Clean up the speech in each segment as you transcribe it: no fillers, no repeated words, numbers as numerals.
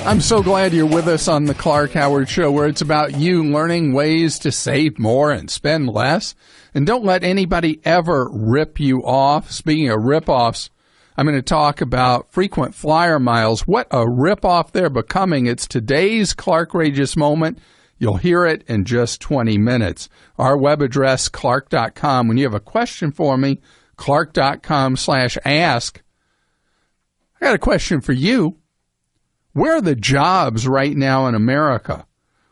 I'm so glad you're with us on the Clark Howard Show, where it's about you learning ways to save more and spend less. And don't let anybody ever rip you off. Speaking of rip-offs, I'm going to talk about frequent flyer miles. What a rip-off they're becoming. It's today's Clark-rageous moment. You'll hear it in just 20 minutes. Our web address, clark.com. When you have a question for me, clark.com/ask. I got a question for you. Where are the jobs right now in America?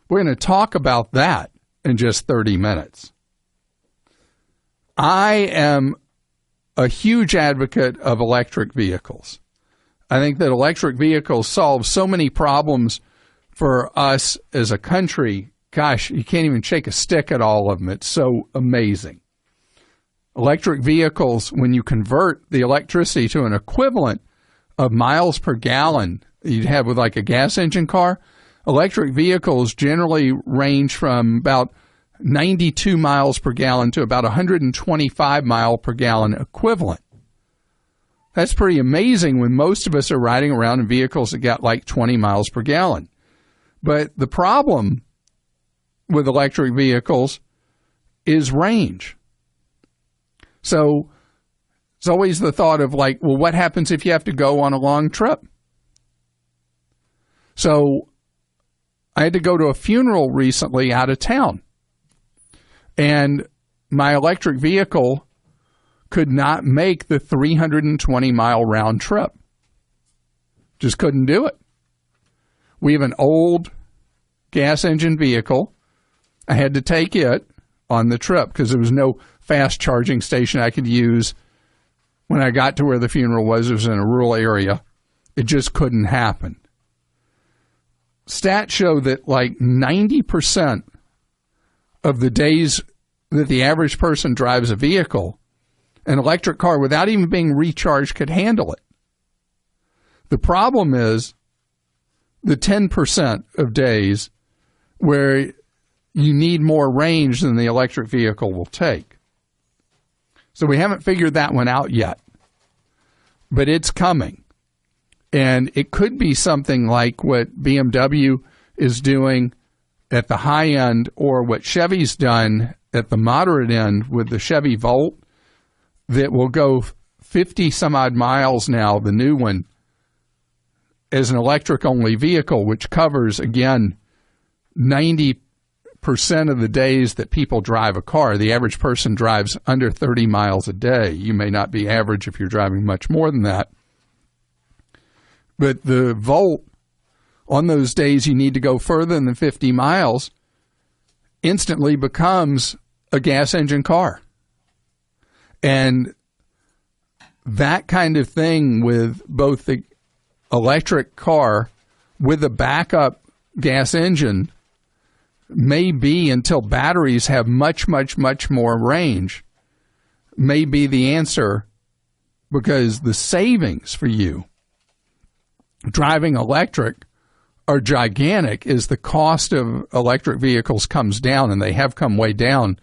We're going to talk about that in just 30 minutes. I am a huge advocate of electric vehicles. I think that electric vehicles solve so many problems for us as a country. Gosh, you can't even shake a stick at all of them. It's so amazing. Electric vehicles, when you convert the electricity to an equivalent of miles per gallon you'd have with like a gas engine car, electric vehicles generally range from about 92 miles per gallon to about 125 mile per gallon equivalent. That's pretty amazing when most of us are riding around in vehicles that got like 20 miles per gallon. But the problem with electric vehicles is range. So it's always the thought of like, well, what happens if you have to go on a long trip? So I had to go to a funeral recently out of town, and my electric vehicle could not make the 320-mile round trip. Just couldn't do it. We have an old gas engine vehicle. I had to take it on the trip because there was no fast charging station I could use. When I got to where the funeral was, it was in a rural area. It just couldn't happen. Stats show that like 90% of the days that the average person drives a vehicle, an electric car without even being recharged could handle it. The problem is the 10% of days where you need more range than the electric vehicle will take. So we haven't figured that one out yet, but it's coming. And it could be something like what BMW is doing at the high end or what Chevy's done at the moderate end with the Chevy Volt that will go 50 some odd miles now, the new one, as an electric-only vehicle, which covers, again, 90% of the days that people drive a car. The average person drives under 30 miles a day. You may not be average if you're driving much more than that. But the Volt, on those days you need to go further than 50 miles, instantly becomes a gas engine car. And that kind of thing with both the electric car with a backup gas engine may be, until batteries have much, much, much more range, may be the answer, because the savings for you driving electric are gigantic as the cost of electric vehicles comes down, and they have come way down.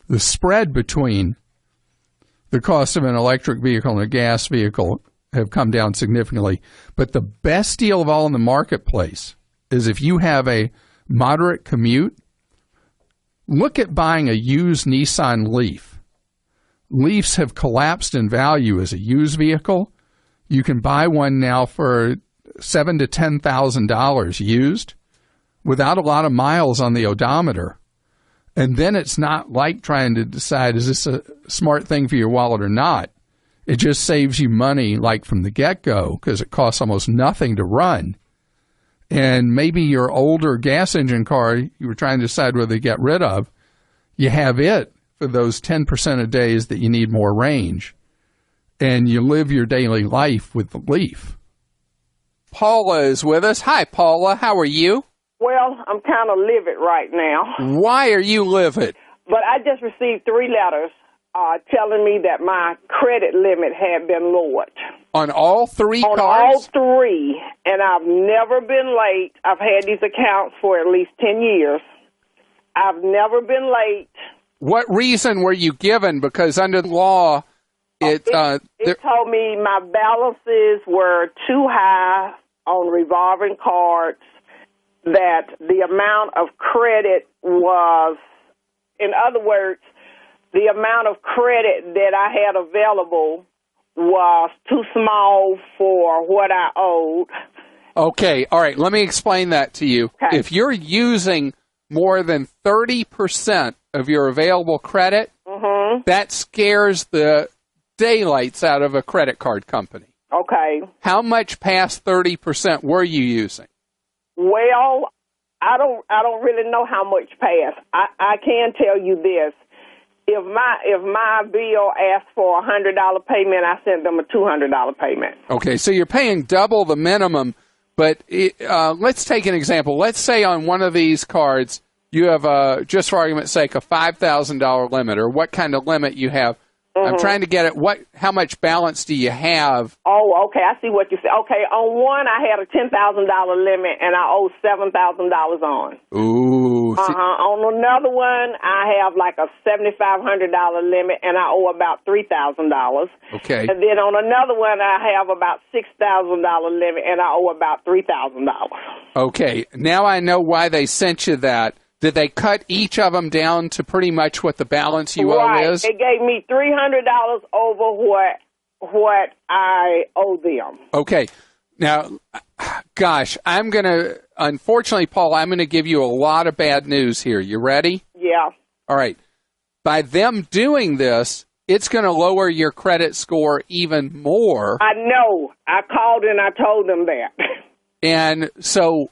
The spread between the cost of an electric vehicle and a gas vehicle have come down significantly. But the best deal of all in the marketplace is if you have a moderate commute, look at buying a used Nissan Leaf. Leafs have collapsed in value as a used vehicle. You can buy one now for $7,000 to $10,000 used without a lot of miles on the odometer. And then it's not like trying to decide, is this a smart thing for your wallet or not? It just saves you money like from the get-go because it costs almost nothing to run. And maybe your older gas engine car you were trying to decide whether to get rid of, you have it for those 10% of days that you need more range. And you live your daily life with the Leaf. Paula is with us. Hi, Paula. How are you? Well, I'm kind of livid right now. Why are you livid? But I just received 3 letters telling me that my credit limit had been lowered. On all 3 cars? On all 3, and I've never been late. I've had these accounts for at least 10 years. I've never been late. What reason were you given? Because under the law, it told me my balances were too high on revolving cards that the amount of credit was, in other words, the amount of credit that I had available was too small for what I owed. Okay, all right, let me explain that to you. Okay. If you're using more than 30% of your available credit, that scares the daylights out of a credit card company. Okay. How much past 30% were you using? Well, I don't really know how much passed. I can tell you this. If my bill asked for a $100 payment, I sent them a $200 payment. Okay, so you're paying double the minimum, but let's take an example. Let's say on one of these cards you have, just for argument's sake, a $5,000 limit, or what kind of limit you have. I'm trying to get at how much balance do you have? Oh, okay. I see what you said. Okay, on one I had a $10,000 limit and I owe $7,000 on. Ooh. On another one I have like a $7,500 limit and I owe about $3,000. Okay. And then on another one I have about $6,000 limit and I owe about $3,000. Okay. Now I know why they sent you that. Did they cut each of them down to pretty much what the balance you owe is? It gave me $300 over what I owe them. Okay. Now, gosh, unfortunately, Paul, I'm going to give you a lot of bad news here. You ready? Yeah. All right. By them doing this, it's going to lower your credit score even more. I know. I called and I told them that. And so,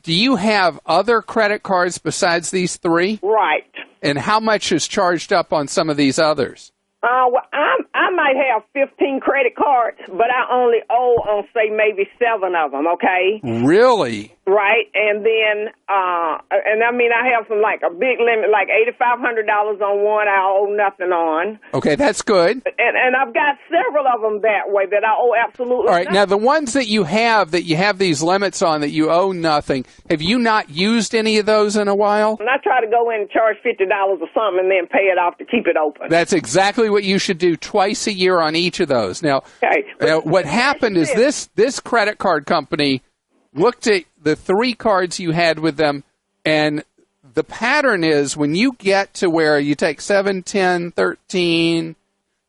do you have other credit cards besides these three? Right. And how much is charged up on some of these others? Well, I might have 15 credit cards, but I only owe on, say, maybe 7 of them, okay? Really? Right, and then, and I mean, I have some, like, a big limit, like $8,500 on one I owe nothing on. Okay, that's good. And I've got several of them that way that I owe absolutely All right, nothing. now the ones that you have these limits on that you owe nothing, have you not used any of those in a while? And I try to go in and charge $50 or something and then pay it off to keep it open. That's exactly what you should do twice a year on each of those. Now, what happened is this credit card company looked at the 3 cards you had with them, and the pattern is when you get to where you take 7, 10, 13,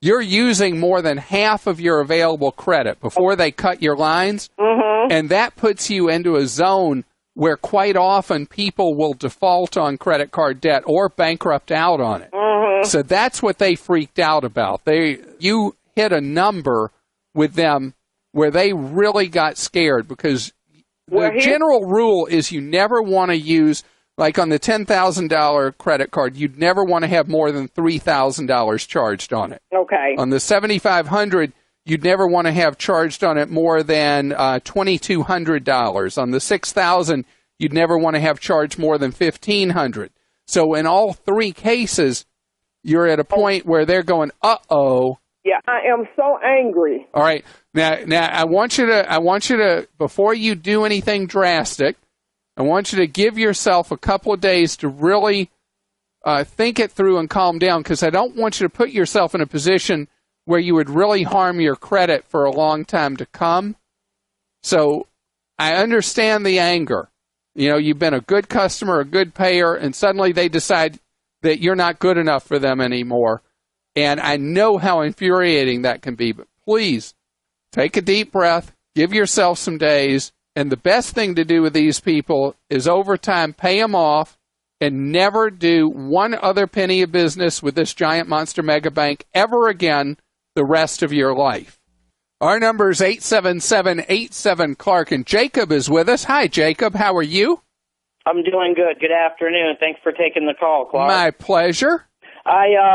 you're using more than half of your available credit before they cut your lines, and that puts you into a zone where quite often people will default on credit card debt or bankrupt out on it. So that's what they freaked out about. You hit a number with them where they really got scared because the general rule is you never want to use, like on the $10,000 credit card, you'd never want to have more than $3,000 charged on it. Okay. On the $7,500, you'd never want to have charged on it more than $2,200. On the $6,000, you'd never want to have charged more than $1,500. So in all 3 cases, you're at a point where they're going, uh-oh. Yeah, I am so angry. All right. Now I want you to, before you do anything drastic, I want you to give yourself a couple of days to really think it through and calm down, because I don't want you to put yourself in a position where you would really harm your credit for a long time to come. So I understand the anger. You know, you've been a good customer, a good payer, and suddenly they decide that you're not good enough for them anymore. And I know how infuriating that can be, but please take a deep breath, give yourself some days, and the best thing to do with these people is over time pay them off and never do one other penny of business with this giant monster mega bank ever again the rest of your life. Our number is 877-87-CLARK, and Jacob is with us. Hi, Jacob. How are you? I'm doing good. Good afternoon. Thanks for taking the call, Clark. My pleasure.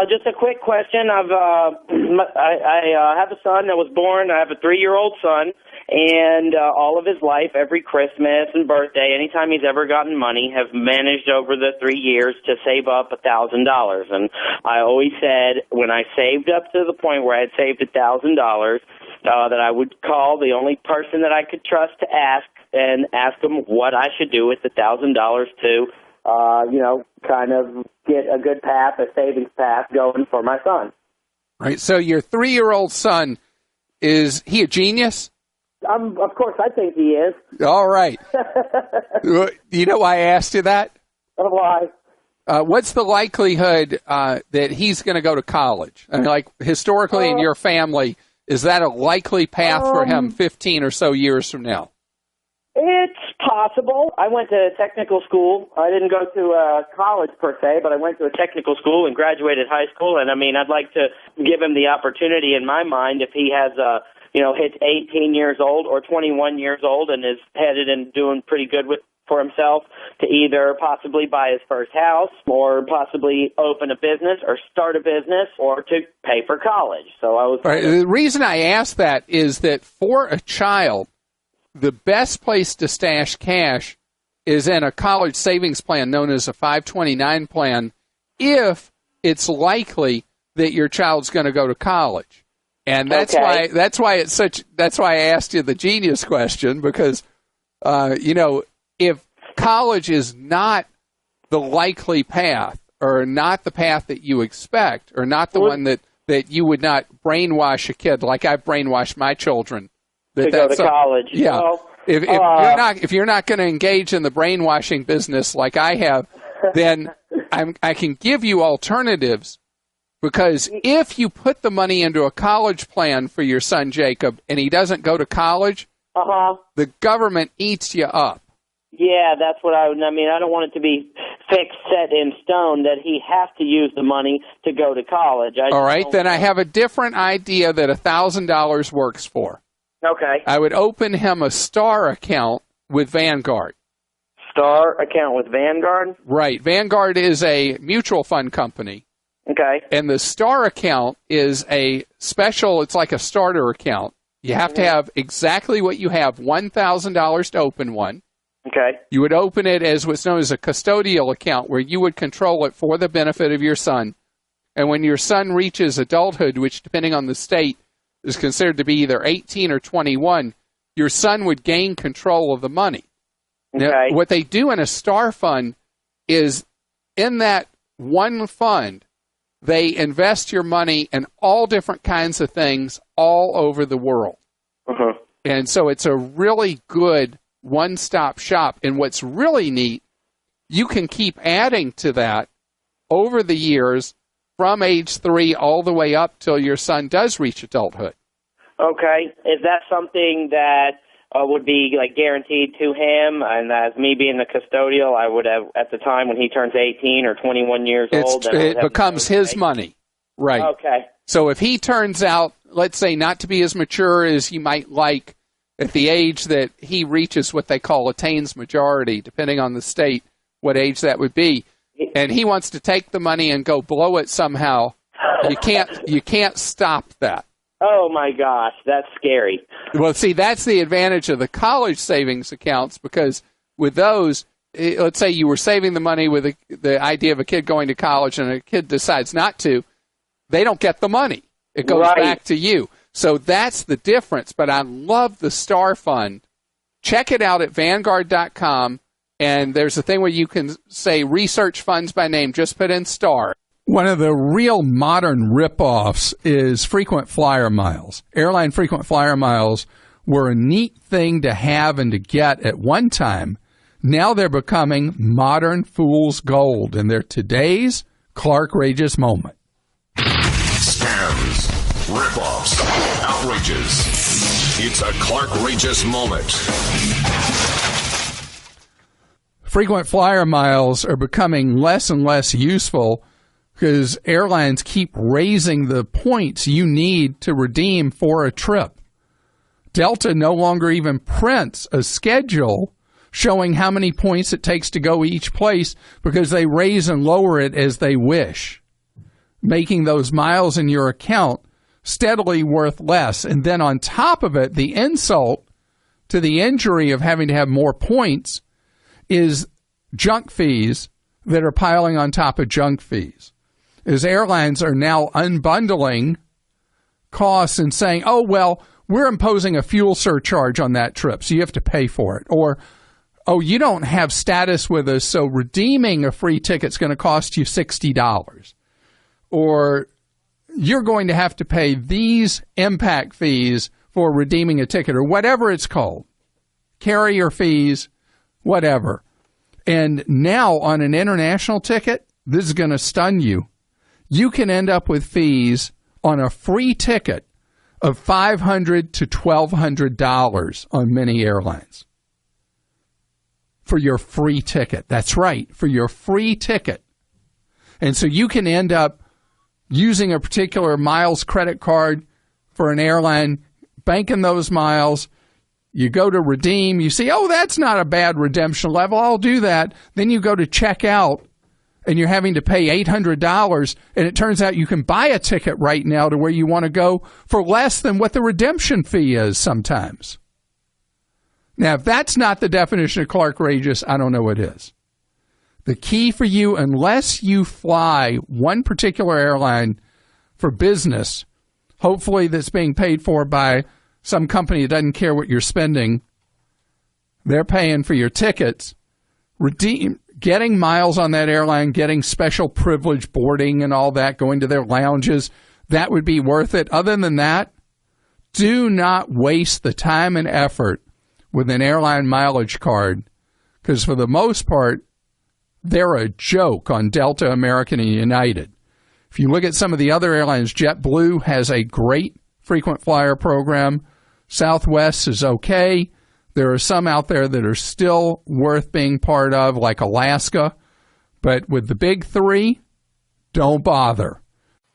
Just a quick question. I have a son that was born. I have a 3-year-old son, and all of his life, every Christmas and birthday, anytime he's ever gotten money, have managed over the 3 years to save up $1,000. And I always said when I saved up to the point where I had saved $1,000, that I would call the only person that I could trust to ask him what I should do with the $1,000 to, kind of get a good path, a savings path going for my son. Right. So your 3-year-old son, is he a genius? Of course, I think he is. All right. You know why I asked you that? Why? What's the likelihood that he's going to go to college? I mean, like historically in your family, is that a likely path for him 15 or so years from now? It's possible. I went to technical school. I didn't go to college per se, but I went to a technical school and graduated high school. And I mean, I'd like to give him the opportunity in my mind if he has hits 18 years old or 21 years old and is headed and doing pretty good for himself, to either possibly buy his first house or possibly open a business or start a business or to pay for college. So I was... Right. The reason I ask that is that for a child, the best place to stash cash is in a college savings plan known as a 529 plan if it's likely that your child's going to go to college. And that's why I asked you the genius question, because if college is not the likely path, or not the path that you expect, or not the one that you would not brainwash a kid like I've brainwashed my children to go to college. Yeah. Well, if you're not going to engage in the brainwashing business like I have, then I can give you alternatives. Because if you put the money into a college plan for your son Jacob and he doesn't go to college, the government eats you up. Yeah, that's what I mean, I don't want it to be fixed, set in stone that he has to use the money to go to college. All right, then I have a different idea that $1,000 works for. Okay. I would open him a STAR account with Vanguard. STAR account with Vanguard? Right. Vanguard is a mutual fund company. Okay. And the STAR account is a special, it's like a starter account. You have to have exactly what you have, $1,000 to open one. Okay. You would open it as what's known as a custodial account, where you would control it for the benefit of your son. And when your son reaches adulthood, which depending on the state is considered to be either 18 or 21, your son would gain control of the money. Okay. Now, what they do in a STAR fund is in that one fund, they invest your money in all different kinds of things all over the world. And so it's a really good one-stop shop. And what's really neat, you can keep adding to that over the years from age 3 all the way up till your son does reach adulthood. Okay. Is that something that would be like guaranteed to him? And as me being the custodial, I would have, at the time when he turns 18 or 21 years old, it becomes his money. Right. Okay. So if he turns out, let's say, not to be as mature as you might like at the age that he reaches what they call attains majority, depending on the state, what age that would be, and he wants to take the money and go blow it somehow, you can't stop that. Oh, my gosh, that's scary. Well, see, that's the advantage of the college savings accounts, because with those, let's say you were saving the money with the idea of a kid going to college and a kid decides not to, they don't get the money. It goes back to you. So that's the difference. But I love the STAR Fund. Check it out at Vanguard.com, and there's a thing where you can say research funds by name. Just put in STAR. One of the real modern ripoffs is frequent flyer miles. Airline frequent flyer miles were a neat thing to have and to get at one time. Now they're becoming modern fool's gold, and they're today's Clark-rageous moment. Scams, ripoffs, outrages. It's a Clark-rageous moment. Frequent flyer miles are becoming less and less useful because airlines keep raising the points you need to redeem for a trip. Delta no longer even prints a schedule showing how many points it takes to go each place because they raise and lower it as they wish, making those miles in your account steadily worth less. And then on top of it, the insult to the injury of having to have more points is junk fees that are piling on top of junk fees. As airlines are now unbundling costs and saying, oh, well, we're imposing a fuel surcharge on that trip, so you have to pay for it. Or, oh, you don't have status with us, so redeeming a free ticket is going to cost you $60. Or you're going to have to pay these impact fees for redeeming a ticket or whatever it's called, carrier fees, whatever. And now on an international ticket, this is going to stun you. You can end up with fees on a free ticket of $500 to $1,200 on many airlines for your free ticket. That's right, for your free ticket. And so you can end up using a particular miles credit card for an airline, banking those miles. You go to redeem, you see, oh, that's not a bad redemption level, I'll do that. Then you go to check out, and you're having to pay $800, and it turns out you can buy a ticket right now to where you want to go for less than what the redemption fee is sometimes. Now, if that's not the definition of Clark-rageous, I don't know what is. The key for you, unless you fly one particular airline for business, hopefully that's being paid for by some company that doesn't care what you're spending, they're paying for your tickets, getting miles on that airline, getting special privilege boarding and all that, going to their lounges, that would be worth it. Other than that, do not waste the time and effort with an airline mileage card, because for the most part, they're a joke on Delta, American, and United. If you look at some of the other airlines, JetBlue has a great frequent flyer program. Southwest is okay. There are some out there that are still worth being part of, like Alaska. But with the big three, don't bother.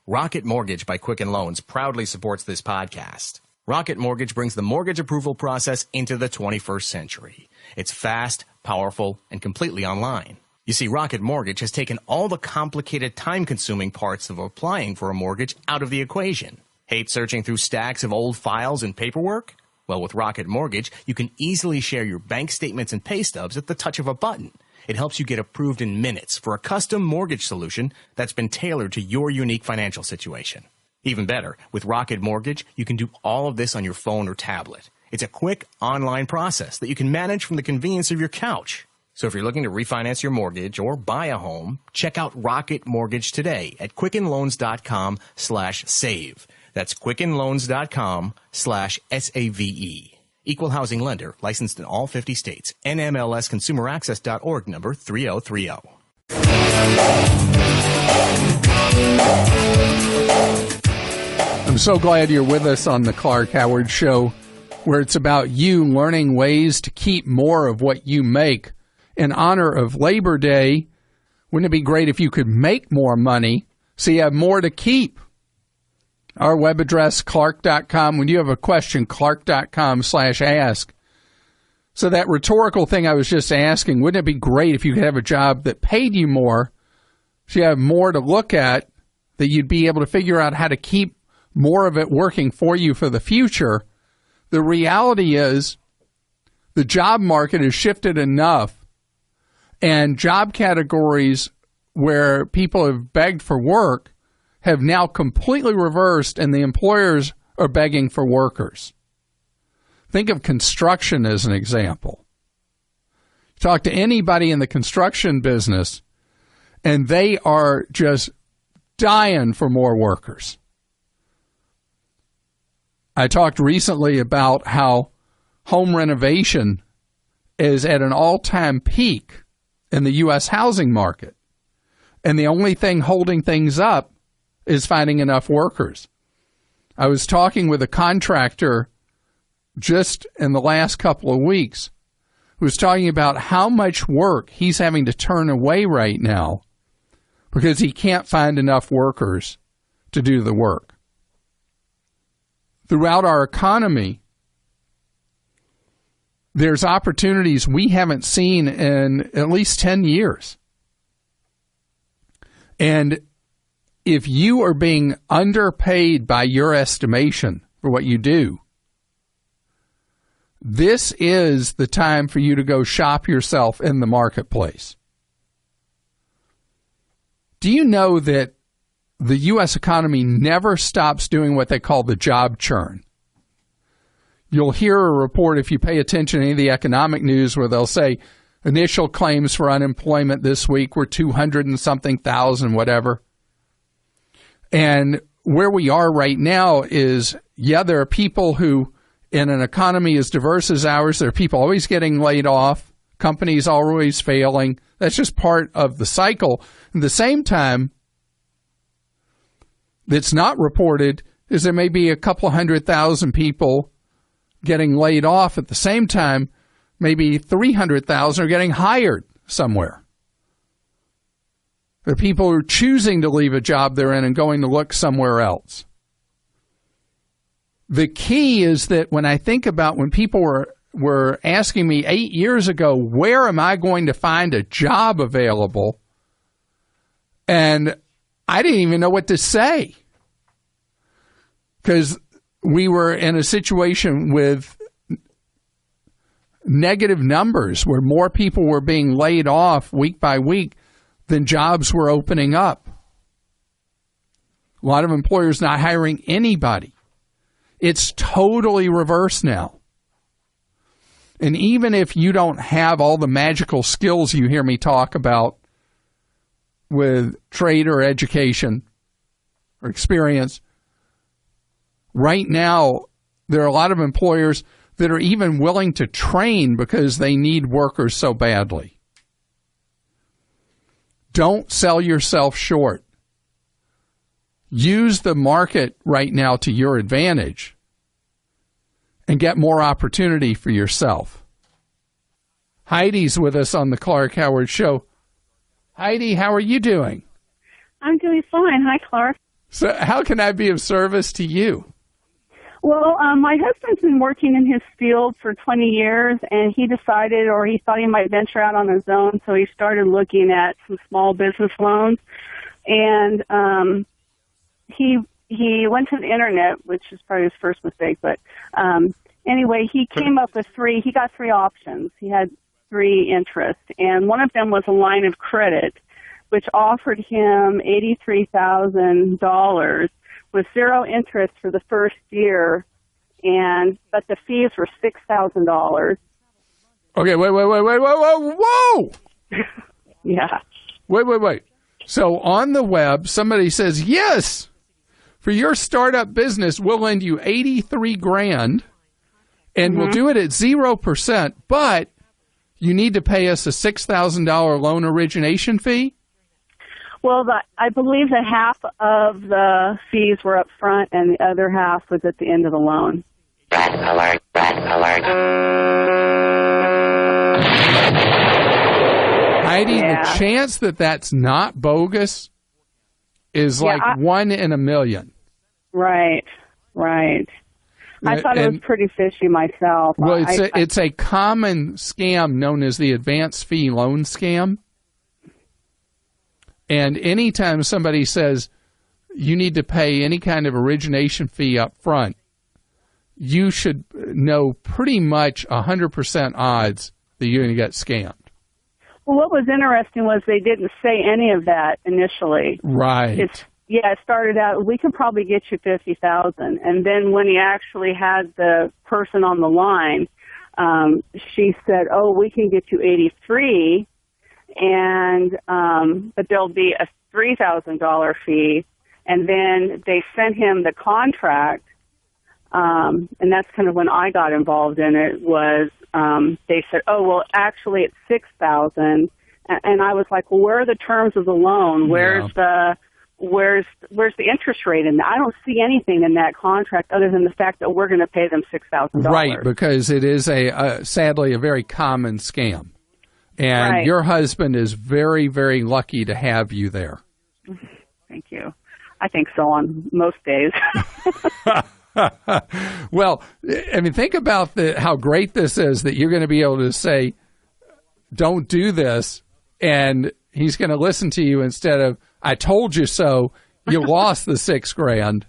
Rocket Mortgage by Quicken Loans proudly supports this podcast. Rocket Mortgage brings the mortgage approval process into the 21st century. It's fast, powerful, and completely online. You see, Rocket Mortgage has taken all the complicated, time-consuming parts of applying for a mortgage out of the equation. Hate searching through stacks of old files and paperwork? Well, with Rocket Mortgage, you can easily share your bank statements and pay stubs at the touch of a button. It helps you get approved in minutes for a custom mortgage solution that's been tailored to your unique financial situation. Even better, with Rocket Mortgage, you can do all of this on your phone or tablet. It's a quick online process that you can manage from the convenience of your couch. So if you're looking to refinance your mortgage or buy a home, check out Rocket Mortgage today at quickenloans.com/save. That's quickenloans.com/SAVE. Equal housing lender, licensed in all 50 states. NMLSconsumeraccess.org number 3030. I'm so glad you're with us on the Clark Howard Show, where it's about you learning ways to keep more of what you make. In honor of Labor Day, wouldn't it be great if you could make more money so you have more to keep? Our web address, clark.com. When you have a question, clark.com/ask. So that rhetorical thing I was just asking, wouldn't it be great if you could have a job that paid you more so you have more to look at, that you'd be able to figure out how to keep more of it working for you for the future? The reality is the job market has shifted enough, and job categories where people have begged for work have now completely reversed, and the employers are begging for workers. Think of construction as an example. Talk to anybody in the construction business, and they are just dying for more workers. I talked recently about how home renovation is at an all-time peak in the U.S. housing market, and the only thing holding things up is finding enough workers. I was talking with a contractor just in the last couple of weeks who was talking about how much work he's having to turn away right now because he can't find enough workers to do the work. Throughout our economy, there's opportunities we haven't seen in at least 10 years. And if you are being underpaid by your estimation for what you do, this is the time for you to go shop yourself in the marketplace. Do you know that the U.S. economy never stops doing what they call the job churn? You'll hear a report, if you pay attention to any of the economic news, where they'll say initial claims for unemployment this week were 200 and something thousand, whatever. And where we are right now is, yeah, there are people who in an economy as diverse as ours, there are people always getting laid off, companies always failing. That's just part of the cycle. At the same time, that's not reported is there may be a couple 100,000 people getting laid off. At the same time, maybe 300,000 are getting hired somewhere. There are people who are choosing to leave a job they're in and going to look somewhere else. The key is that when I think about when people were asking me 8 years ago, where am I going to find a job available? And I didn't even know what to say, because we were in a situation with negative numbers where more people were being laid off week by week than jobs were opening up. A lot of employers not hiring anybody. It's totally reversed now. And even if you don't have all the magical skills you hear me talk about with trade or education or experience, right now there are a lot of employers that are even willing to train because they need workers so badly. Don't sell yourself short. Use the market right now to your advantage and get more opportunity for yourself. Heidi's with us on the Clark Howard Show. Heidi, how are you doing? I'm doing fine. Hi, Clark. So how can I be of service to you? Well, my husband's been working in his field for 20 years, and he decided, or he thought he might venture out on his own, so he started looking at some small business loans. And he went to the internet, which is probably his first mistake, but anyway, he came up with he got three options. He had three interests, and one of them was a line of credit, which offered him $83,000 with zero interest for the first year, but the fees were $6,000. Okay, whoa! Yeah. Wait. So on the web, somebody says, yes, for your startup business, we'll lend you $83,000 and we'll do it at 0%, but you need to pay us a $6,000 loan origination fee? Well, I believe that half of the fees were up front and the other half was at the end of the loan. Red alert. Heidi, the chance that that's not bogus is like 1 in a million. Right. I thought it was pretty fishy myself. Well, it's a common scam known as the advance fee loan scam. And anytime somebody says you need to pay any kind of origination fee up front, you should know pretty much 100% odds that you're going to get scammed. Well, what was interesting was they didn't say any of that initially. Right. It started out, we can probably get you $50,000. And then when he actually had the person on the line, she said, oh, we can get you $83,000. But there'll be a $3,000 fee, and then they sent him the contract, and that's kind of when I got involved in it. Was they said, oh well, actually it's $6,000, and I was like, well, where are the terms of the loan? Where's the interest rate in that? I don't see anything in that contract other than the fact that we're going to pay them $6,000. Right, because it is sadly a very common scam. And your husband is very, very lucky to have you there. Thank you. I think so on most days. Well, I mean, think about how great this is that you're going to be able to say, don't do this, and he's going to listen to you instead of, I told you so, you lost the $6,000.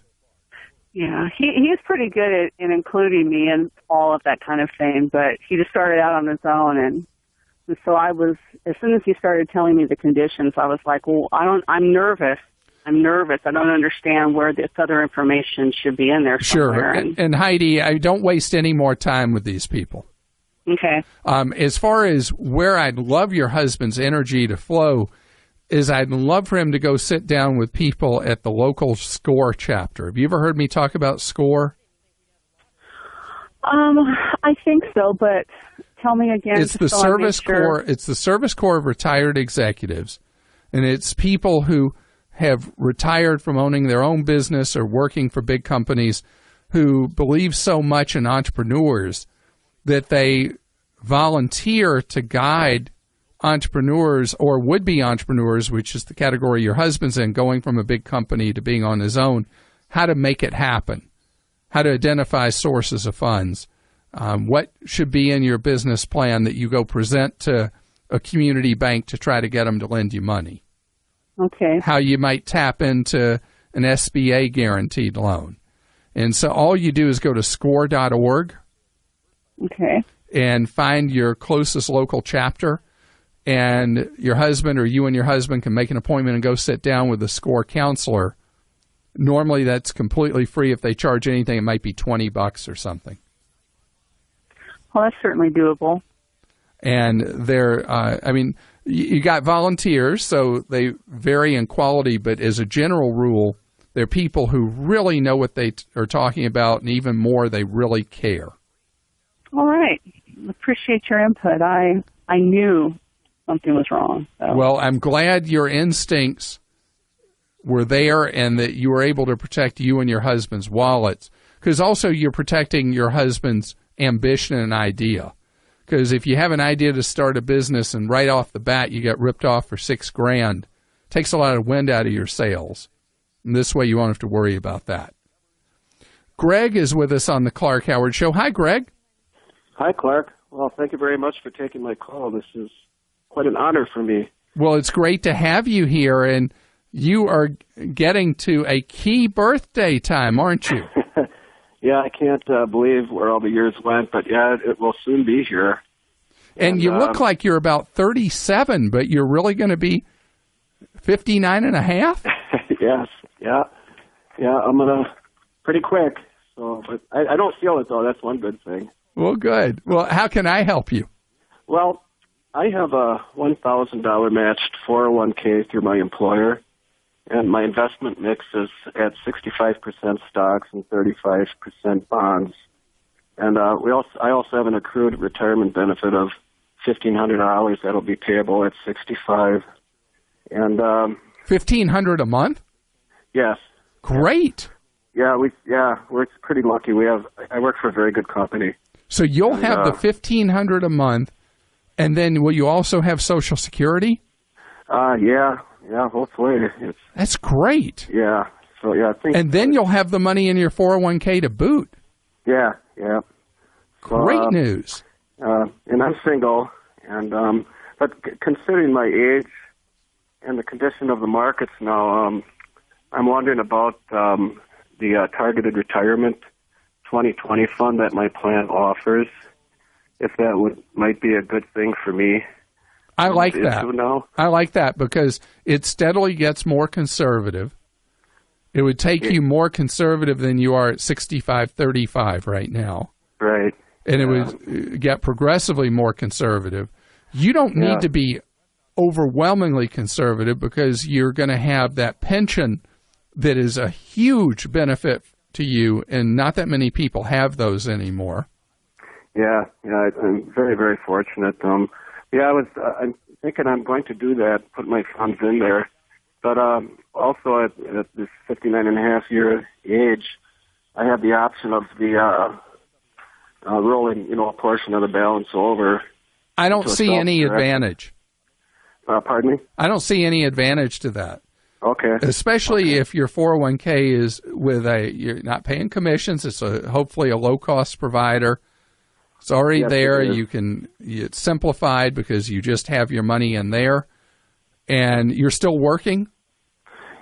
Yeah, he's pretty good at including me in all of that kind of thing, but he just started out on his own, and so I was, as soon as he started telling me the conditions, I was like, well, I'm nervous. I don't understand where this other information should be in there somewhere. Sure. And Heidi, I don't waste any more time with these people. Okay. As far as where I'd love your husband's energy to flow is I'd love for him to go sit down with people at the local SCORE chapter. Have you ever heard me talk about SCORE? I think so, but tell me again. It's the Service Corps. It's the Service Corps of Retired Executives, and it's people who have retired from owning their own business or working for big companies who believe so much in entrepreneurs that they volunteer to guide entrepreneurs or would-be entrepreneurs, which is the category your husband's in, going from a big company to being on his own, how to make it happen, how to identify sources of funds, what should be in your business plan that you go present to a community bank to try to get them to lend you money. Okay. How you might tap into an SBA guaranteed loan. And so all you do is go to score.org. Okay. And find your closest local chapter, and your husband or you and your husband can make an appointment and go sit down with a SCORE counselor. Normally that's completely free. If they charge anything, it might be $20 or something. Well, that's certainly doable. And you got volunteers, so they vary in quality, but as a general rule, they're people who really know what they are talking about, and even more, they really care. All right. Appreciate your input. I knew something was wrong. So. Well, I'm glad your instincts were there and that you were able to protect you and your husband's wallets, because also you're protecting your husband's ambition and idea. Because if you have an idea to start a business and right off the bat you get ripped off for $6,000, it takes a lot of wind out of your sails. And this way you won't have to worry about that. Greg is with us on the Clark Howard Show. Hi, Greg. Hi, Clark. Well, thank you very much for taking my call. This is quite an honor for me. Well, it's great to have you here, and you are getting to a key birthday time, aren't you? Yeah, I can't believe where all the years went, but yeah, it will soon be here. And you look like you're about 37, but you're really going to be 59 and a half? Yes, yeah. Yeah, I'm going to pretty quick. So, but I don't feel it, though. That's one good thing. Well, good. Well, how can I help you? Well, I have a $1,000 matched 401k through my employer, and my investment mix is at 65% stocks and 35% bonds. And I also have an accrued retirement benefit of $1,500 that'll be payable at 65. And $1,500 a month? Yes. Great. Yeah, we're pretty lucky. I work for a very good company. So you'll have the $1,500 a month, and then will you also have Social Security? Yeah, hopefully. That's great. Yeah. So yeah, I think. And then you'll have the money in your 401k to boot. Yeah. Great news. And I'm single, and but considering my age and the condition of the markets now, I'm wondering about the targeted retirement 2020 fund that my plan offers. If that might be a good thing for me. I like that. I like that because it steadily gets more conservative. It would take you more conservative than you are at 65-35 right now. Right. And it would get progressively more conservative. You don't need to be overwhelmingly conservative because you're going to have that pension that is a huge benefit to you, and not that many people have those anymore. Yeah, I'm very, very fortunate. I'm thinking I'm going to do that, put my funds in there. But also at this 59.5-year age, I have the option of the rolling, a portion of the balance over. I don't see any advantage. Pardon me? I don't see any advantage to that. Okay. Especially if your 401k is you're not paying commissions. It's hopefully a low-cost provider. It's already there. It's simplified because you just have your money in there, and you're still working.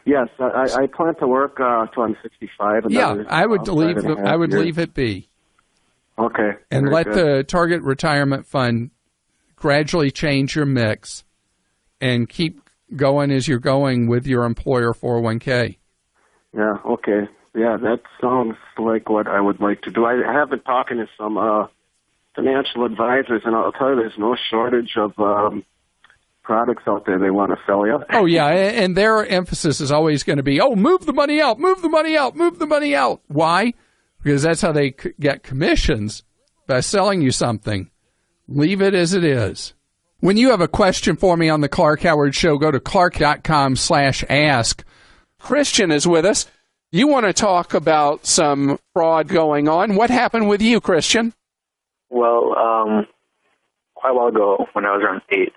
Yes, I plan to work till I'm 65. I would leave it be. Okay. And let the target retirement fund gradually change your mix, and keep going as you're going with your employer 401k. Yeah. Okay. Yeah, that sounds like what I would like to do. I have been talking to some financial advisors, and I'll tell you, there's no shortage of products out there they want to sell you. Oh, yeah, and their emphasis is always going to be, move the money out, move the money out, move the money out. Why? Because that's how they get commissions, by selling you something, leave it as it is. When you have a question for me on the Clark Howard Show, go to clark.com/ask. Christian is with us. You want to talk about some fraud going on. What happened with you, Christian? Well, quite a while ago, when I was around 8,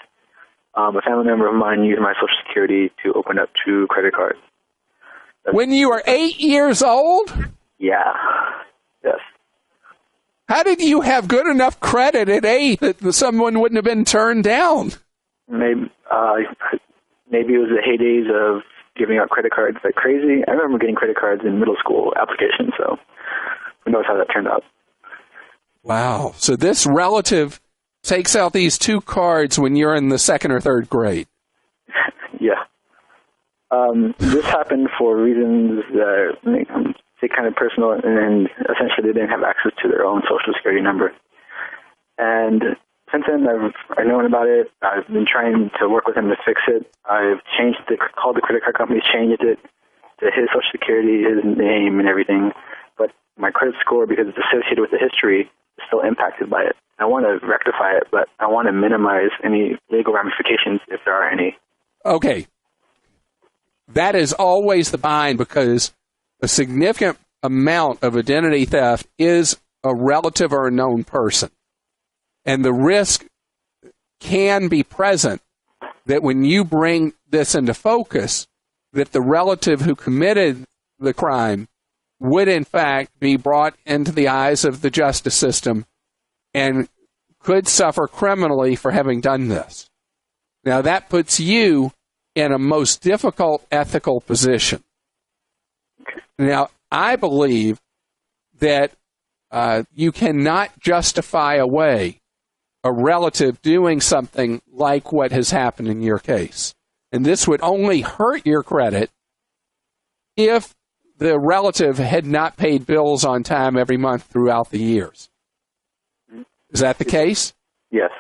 a family member of mine used my Social Security to open up 2 credit cards. When you were 8 years old? Yeah. Yes. How did you have good enough credit at 8 that someone wouldn't have been turned down? Maybe it was the heydays of giving out credit cards like crazy. I remember getting credit cards in middle school applications, so who knows how that turned out. Wow. So this relative takes out these 2 cards when you're in the 2nd or 3rd grade. Yeah. This happened for reasons that say kind of personal, and essentially they didn't have access to their own Social Security number. And since then, I've known about it. I've been trying to work with him to fix it. I've called the credit card company, changed it to his Social Security, his name, and everything. But my credit score, because it's associated with the history, is still impacted by it. I want to rectify it, but I want to minimize any legal ramifications if there are any. Okay. That is always the bind, because a significant amount of identity theft is a relative or a known person. And the risk can be present that when you bring this into focus, that the relative who committed the crime would in fact be brought into the eyes of the justice system and could suffer criminally for having done this. Now that puts you in a most difficult ethical position. Now, I believe that you cannot justify away a relative doing something like what has happened in your case. And this would only hurt your credit if the relative had not paid bills on time every month throughout the years. Is that the case? Yes.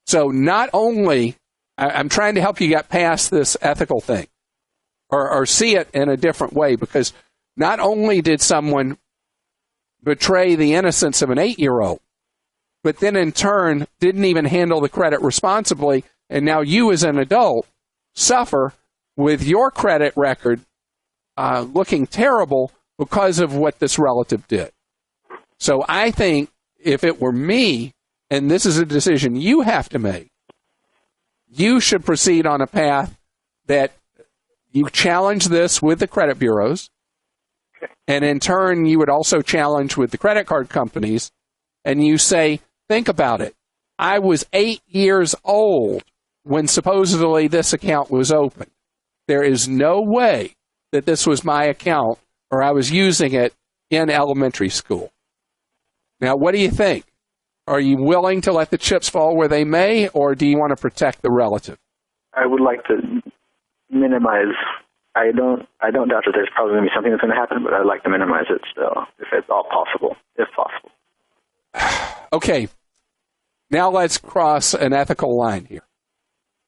So not only, I'm trying to help you get past this ethical thing or see it in a different way, because not only did someone betray the innocence of an 8-year-old, but then in turn didn't even handle the credit responsibly, and now you as an adult suffer with your credit record looking terrible because of what this relative did. So I think if it were me, and this is a decision you have to make, you should proceed on a path that you challenge this with the credit bureaus, and in turn you would also challenge with the credit card companies, and you say, think about it. I was 8 years old when supposedly this account was opened. There is no way that this was my account or I was using it in elementary school. Now, what do you think? Are you willing to let the chips fall where they may, or do you want to protect the relative? I would like to minimize. I don't doubt that there's probably going to be something that's going to happen, but I'd like to minimize it still, if it's all possible, if possible. Okay. Now let's cross an ethical line here.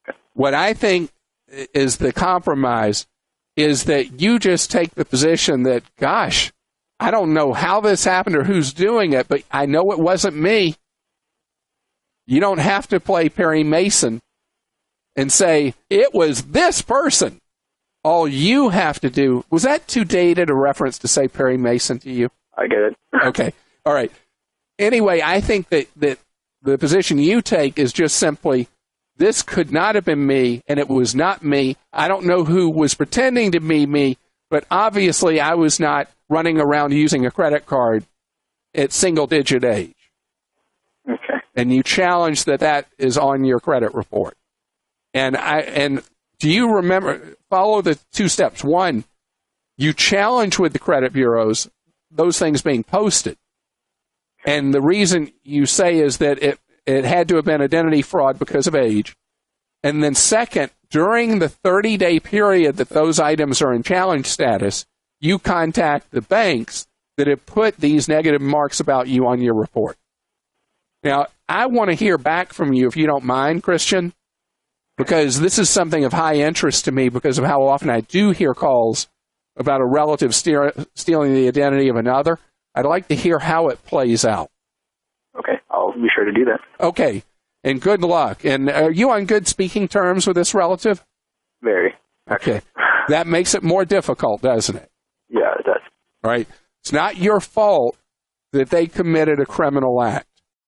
Okay. What I think is the compromise is that you just take the position that, gosh, I don't know how this happened or who's doing it, but I know it wasn't me. You don't have to play Perry Mason and say, it was this person. All you have to do, was that too dated a reference to say Perry Mason to you? I get it. Okay. All right. Anyway, I think that the position you take is just simply, this could not have been me, and it was not me. I don't know who was pretending to be me, but obviously I was not running around using a credit card at single-digit age. Okay. And you challenge that is on your credit report. And do you remember, follow the 2 steps. 1, you challenge with the credit bureaus those things being posted. And the reason you say is that it had to have been identity fraud because of age. And then second, during the 30-day period that those items are in challenge status, you contact the banks that have put these negative marks about you on your report. Now, I want to hear back from you, if you don't mind, Christian, because this is something of high interest to me because of how often I do hear calls about a relative stealing the identity of another. I'd like to hear how it plays out. Okay, be sure to do that. Okay, and good luck. And are you on good speaking terms with this relative? Very. Okay. That makes it more difficult, doesn't it? Yeah, it does. All right. It's not your fault that they committed a criminal act.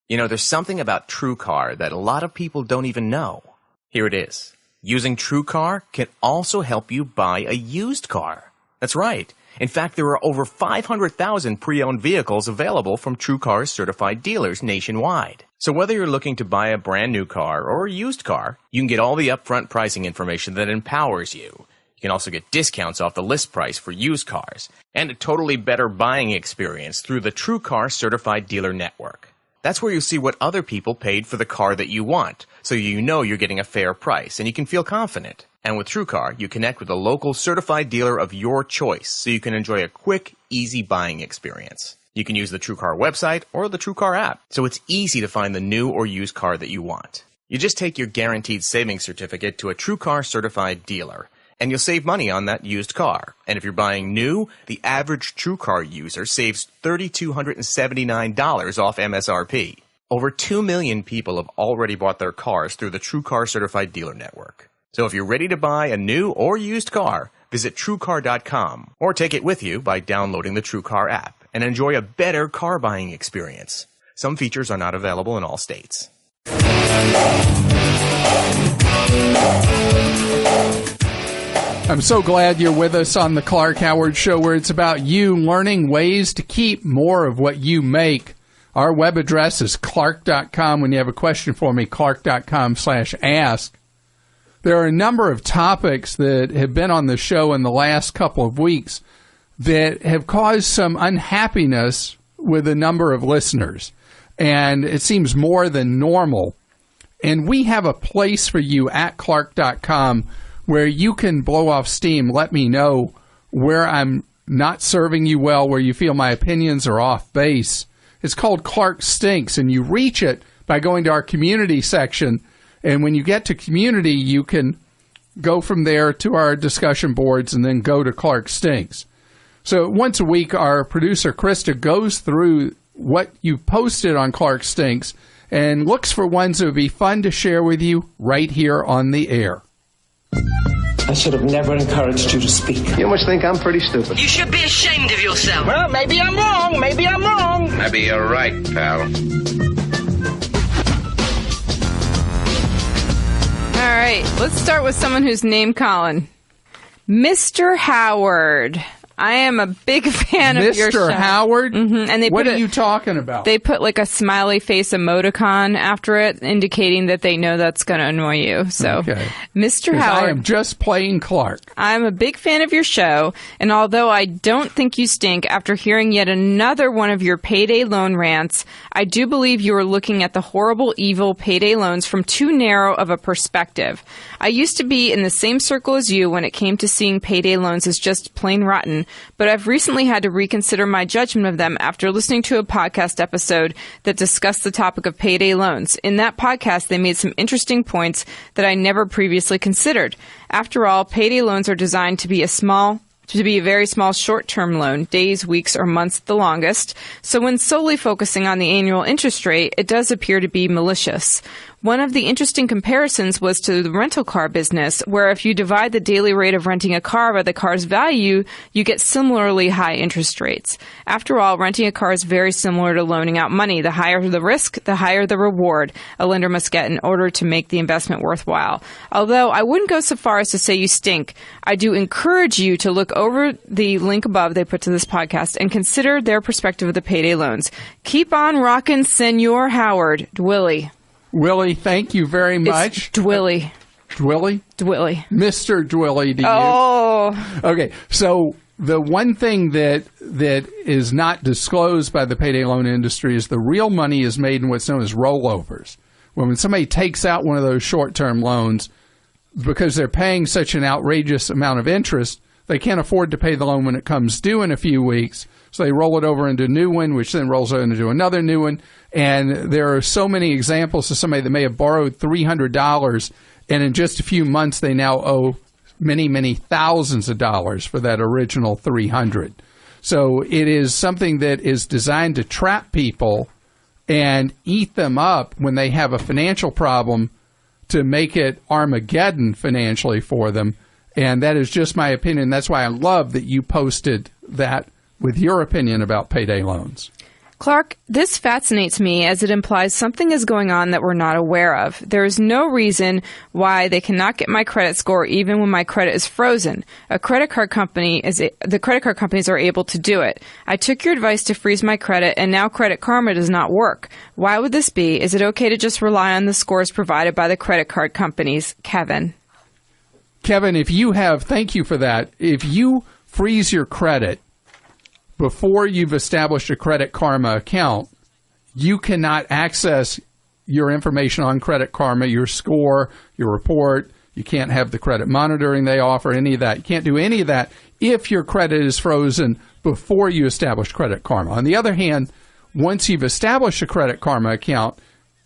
You know, there's something about TrueCar that a lot of people don't even know. Here it is. Using TrueCar can also help you buy a used car. That's right. In fact, there are over 500,000 pre-owned vehicles available from TrueCar's certified dealers nationwide. So whether you're looking to buy a brand new car or a used car, you can get all the upfront pricing information that empowers you. You can also get discounts off the list price for used cars and a totally better buying experience through the TrueCar certified dealer network. That's where you see what other people paid for the car that you want, so you know you're getting a fair price and you can feel confident. And with TrueCar, you connect with a local certified dealer of your choice, so you can enjoy a quick, easy buying experience. You can use the TrueCar website or the TrueCar app, so it's easy to find the new or used car that you want. You just take your guaranteed savings certificate to a TrueCar certified dealer, and you'll save money on that used car. And if you're buying new, the average TrueCar user saves $3,279 off MSRP. Over 2 million people have already bought their cars through the TrueCar certified dealer network. So if you're ready to buy a new or used car, visit TrueCar.com or take it with you by downloading the TrueCar app and enjoy a better car buying experience. Some features are not available in all states. I'm so glad you're with us on the Clark Howard Show, where it's about you learning ways to keep more of what you make. Our web address is clark.com. When you have a question for me, clark.com/ask. There are a number of topics that have been on the show in the last couple of weeks that have caused some unhappiness with a number of listeners. And it seems more than normal. And we have a place for you at clark.com where you can blow off steam. Let me know where I'm not serving you well, where you feel my opinions are off base. It's called Clark Stinks, and you reach it by going to our community section. And when you get to community, you can go from there to our discussion boards and then go to Clark Stinks. So once a week, our producer, Krista, goes through what you posted on Clark Stinks and looks for ones that would be fun to share with you right here on the air. I should have never encouraged you to speak. You must think I'm pretty stupid. You should be ashamed of yourself. Well, maybe I'm wrong. Maybe I'm wrong. Maybe you're right, pal. All right, let's start with someone who's name calling. Mr. Howard. I am a big fan of your show. Mr. Howard? Mm-hmm. And what are you talking about? They put like a smiley face emoticon after it, indicating that they know that's going to annoy you. So, okay. Mr. Howard. I am just playing Clark. I'm a big fan of your show, and although I don't think you stink, after hearing yet another one of your payday loan rants, I do believe you are looking at the horrible, evil payday loans from too narrow of a perspective. I used to be in the same circle as you when it came to seeing payday loans as just plain rotten, but I've recently had to reconsider my judgment of them after listening to a podcast episode that discussed the topic of payday loans. In that podcast, they made some interesting points that I never previously considered. After all, payday loans are designed to be a very small short-term loan, days, weeks, or months at the longest. So when solely focusing on the annual interest rate, it does appear to be malicious. One of the interesting comparisons was to the rental car business, where if you divide the daily rate of renting a car by the car's value, you get similarly high interest rates. After all, renting a car is very similar to loaning out money. The higher the risk, the higher the reward a lender must get in order to make the investment worthwhile. Although I wouldn't go so far as to say you stink, I do encourage you to look over the link above they put to this podcast and consider their perspective of the payday loans. Keep on rockin', Senor Howard. Dwilly. Willie, thank you very much. It's Dwilly. Dwilly? Dwilly. Mr. Dwilly to you. Oh. Okay, so the one thing that is not disclosed by the payday loan industry is the real money is made in what's known as rollovers. When somebody takes out one of those short-term loans, because they're paying such an outrageous amount of interest, they can't afford to pay the loan when it comes due in a few weeks. So they roll it over into a new one, which then rolls into another new one. And there are so many examples of somebody that may have borrowed $300, and in just a few months they now owe many, many thousands of dollars for that original $300. So it is something that is designed to trap people and eat them up when they have a financial problem to make it Armageddon financially for them. And that is just my opinion. That's why I love that you posted that with your opinion about payday loans. Clark, this fascinates me as it implies something is going on that we're not aware of. There is no reason why they cannot get my credit score even when my credit is frozen. The credit card companies are able to do it. I took your advice to freeze my credit, and now Credit Karma does not work. Why would this be? Is it okay to just rely on the scores provided by the credit card companies? Kevin, thank you for that. If you freeze your credit before you've established a Credit Karma account, you cannot access your information on Credit Karma, your score, your report. You can't have the credit monitoring they offer, any of that. You can't do any of that if your credit is frozen before you establish Credit Karma. On the other hand, once you've established a Credit Karma account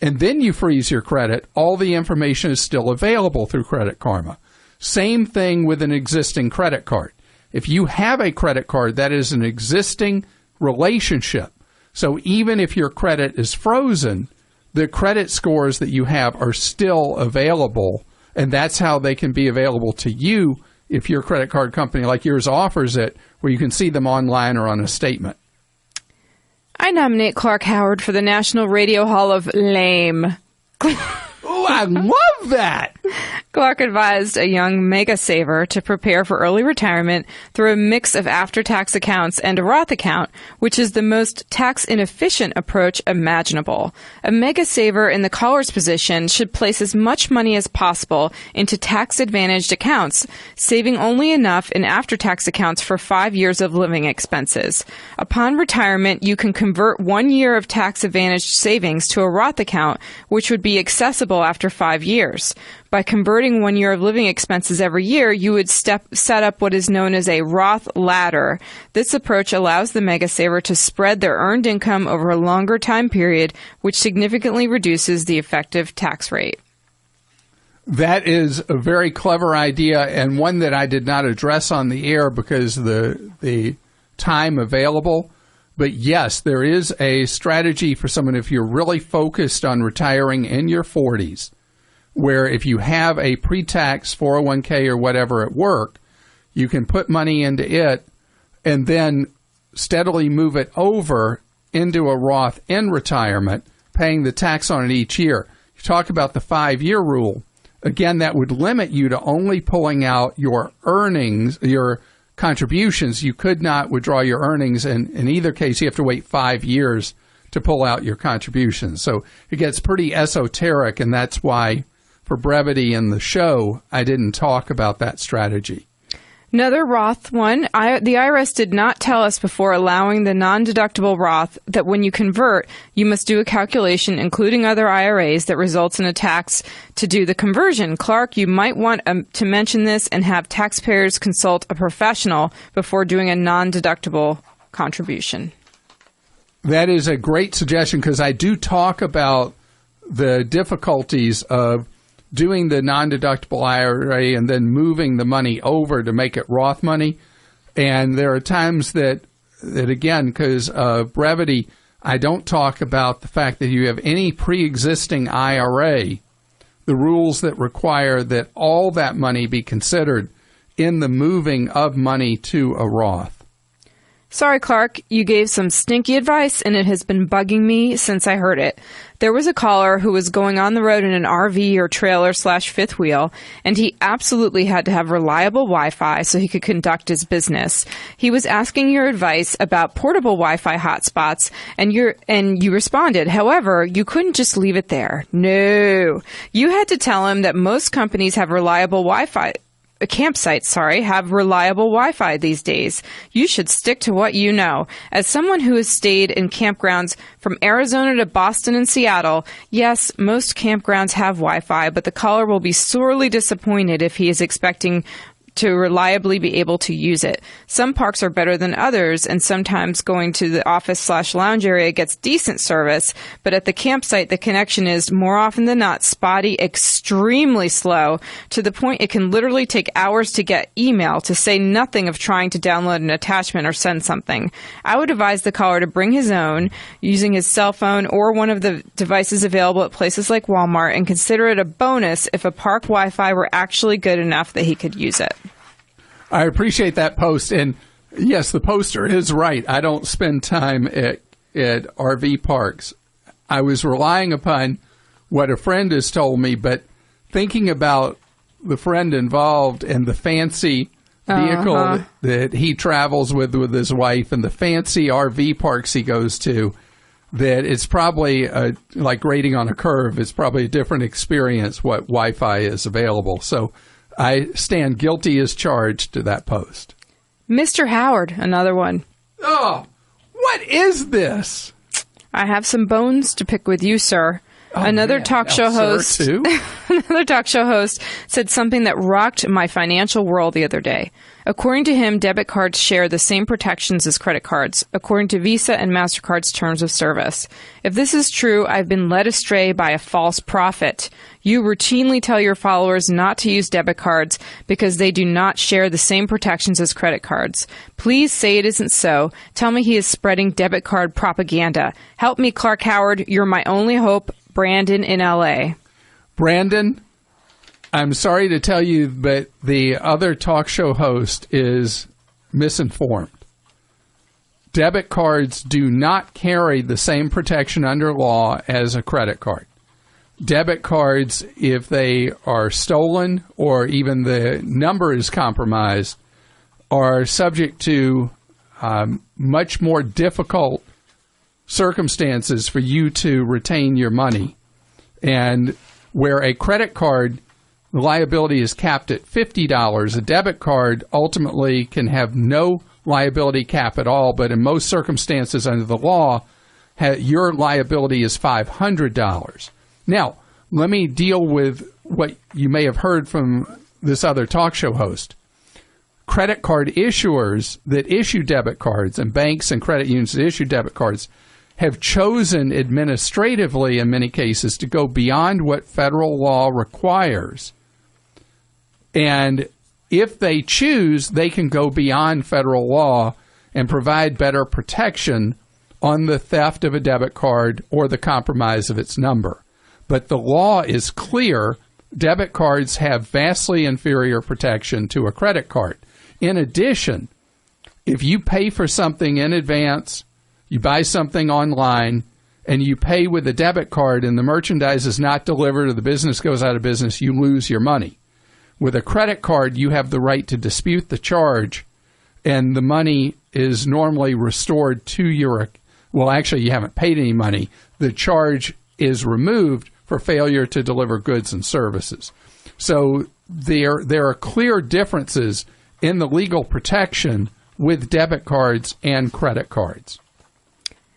and then you freeze your credit, all the information is still available through Credit Karma. Same thing with an existing credit card. If you have a credit card, that is an existing relationship. So even if your credit is frozen, the credit scores that you have are still available, and that's how they can be available to you if your credit card company like yours offers it, where you can see them online or on a statement. I nominate Clark Howard for the National Radio Hall of Lame. Oh, I love that. Clark advised a young mega saver to prepare for early retirement through a mix of after-tax accounts and a Roth account, which is the most tax-inefficient approach imaginable. A mega saver in the caller's position should place as much money as possible into tax-advantaged accounts, saving only enough in after-tax accounts for 5 years of living expenses. Upon retirement, you can convert 1 year of tax-advantaged savings to a Roth account, which would be accessible after 5 years. By converting 1 year of living expenses every year, you would set up what is known as a Roth ladder. This approach allows the mega saver to spread their earned income over a longer time period, which significantly reduces the effective tax rate. That is a very clever idea, and one that I did not address on the air because of the time available. But yes, there is a strategy for someone if you're really focused on retiring in your 40s, where if you have a pre-tax 401k or whatever at work, you can put money into it and then steadily move it over into a Roth in retirement, paying the tax on it each year. You talk about the 5-year rule. Again, that would limit you to only pulling out your earnings, your contributions. You could not withdraw your earnings, and in either case, you have to wait 5 years to pull out your contributions. So it gets pretty esoteric, and that's why, for brevity in the show, I didn't talk about that strategy. Another Roth one. The IRS did not tell us before allowing the non-deductible Roth that when you convert, you must do a calculation, including other IRAs, that results in a tax to do the conversion. Clark, you might want to mention this and have taxpayers consult a professional before doing a non-deductible contribution. That is a great suggestion because I do talk about the difficulties of doing the non-deductible IRA and then moving the money over to make it Roth money. And there are times that again, because of brevity, I don't talk about the fact that you have any pre-existing IRA, the rules that require that all that money be considered in the moving of money to a Roth. Sorry, Clark, you gave some stinky advice, and it has been bugging me since I heard it. There was a caller who was going on the road in an RV or trailer/fifth wheel, and he absolutely had to have reliable Wi-Fi so he could conduct his business. He was asking your advice about portable Wi-Fi hotspots, and you responded. However, you couldn't just leave it there. No. You had to tell him that most companies have reliable Wi-Fi. Campsites, have reliable Wi-Fi these days. You should stick to what you know. As someone who has stayed in campgrounds from Arizona to Boston and Seattle, yes, most campgrounds have Wi-Fi, but the caller will be sorely disappointed if he is expecting to reliably be able to use it. Some parks are better than others, and sometimes going to the office/lounge area gets decent service, but at the campsite, the connection is more often than not spotty, extremely slow, to the point it can literally take hours to get email, to say nothing of trying to download an attachment or send something. I would advise the caller to bring his own, using his cell phone or one of the devices available at places like Walmart, and consider it a bonus if a park Wi-Fi were actually good enough that he could use it. I appreciate that post. And yes, the poster is right. I don't spend time at RV parks. I was relying upon what a friend has told me, but thinking about the friend involved and the fancy vehicle that he travels with his wife and the fancy RV parks he goes to, that it's probably like grading on a curve. It's probably a different experience what Wi-Fi is available. So I stand guilty as charged to that post. Mr. Howard, another one. Oh, what is this? I have some bones to pick with you, sir. Oh, another man. talk show host. Sir, too? Another talk show host said something that rocked my financial world the other day. According to him, debit cards share the same protections as credit cards, according to Visa and MasterCard's terms of service. If this is true, I've been led astray by a false prophet. You routinely tell your followers not to use debit cards because they do not share the same protections as credit cards. Please say it isn't so. Tell me he is spreading debit card propaganda. Help me, Clark Howard. You're my only hope. Brandon in L.A. Brandon, I'm sorry to tell you, but the other talk show host is misinformed. Debit cards do not carry the same protection under law as a credit card. Debit cards, if they are stolen or even the number is compromised, are subject to much more difficult circumstances for you to retain your money. And where a credit card, the liability is capped at $50, a debit card ultimately can have no liability cap at all, but in most circumstances under the law, your liability is $500. Now, let me deal with what you may have heard from this other talk show host. Credit card issuers that issue debit cards and banks and credit unions that issue debit cards have chosen administratively in many cases to go beyond what federal law requires. And if they choose, they can go beyond federal law and provide better protection on the theft of a debit card or the compromise of its number. But the law is clear. Debit cards have vastly inferior protection to a credit card. In addition, if you pay for something in advance, you buy something online, and you pay with a debit card and the merchandise is not delivered or the business goes out of business, you lose your money. With a credit card, you have the right to dispute the charge, and the money is normally restored to your, well, actually, you haven't paid any money. The charge is removed for failure to deliver goods and services. So there are clear differences in the legal protection with debit cards and credit cards.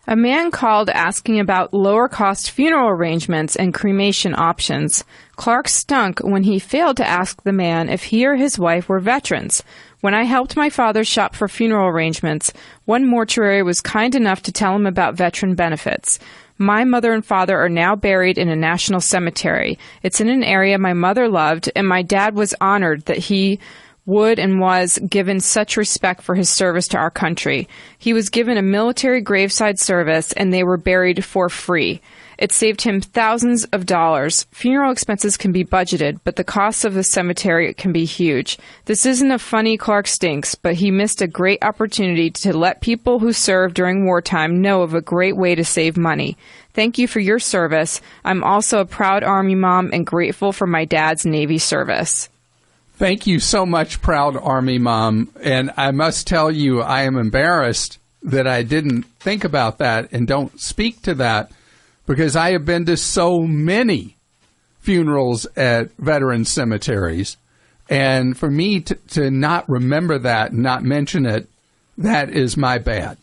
A man called asking about lower-cost funeral arrangements and cremation options. Clark stunk when he failed to ask the man if he or his wife were veterans. When I helped my father shop for funeral arrangements, one mortuary was kind enough to tell him about veteran benefits. My mother and father are now buried in a national cemetery. It's in an area my mother loved, and my dad was honored that he would and was given such respect for his service to our country. He was given a military graveside service, and they were buried for free. It saved him thousands of dollars. Funeral expenses can be budgeted, but the costs of the cemetery can be huge. This isn't a funny Clark stinks, but he missed a great opportunity to let people who served during wartime know of a great way to save money. Thank you for your service. I'm also a proud Army mom and grateful for my dad's Navy service. Thank you so much, proud Army mom. And I must tell you, I am embarrassed that I didn't think about that and don't speak to that, because I have been to so many funerals at veteran cemeteries. And for me to not remember that and not mention it, that is my bad.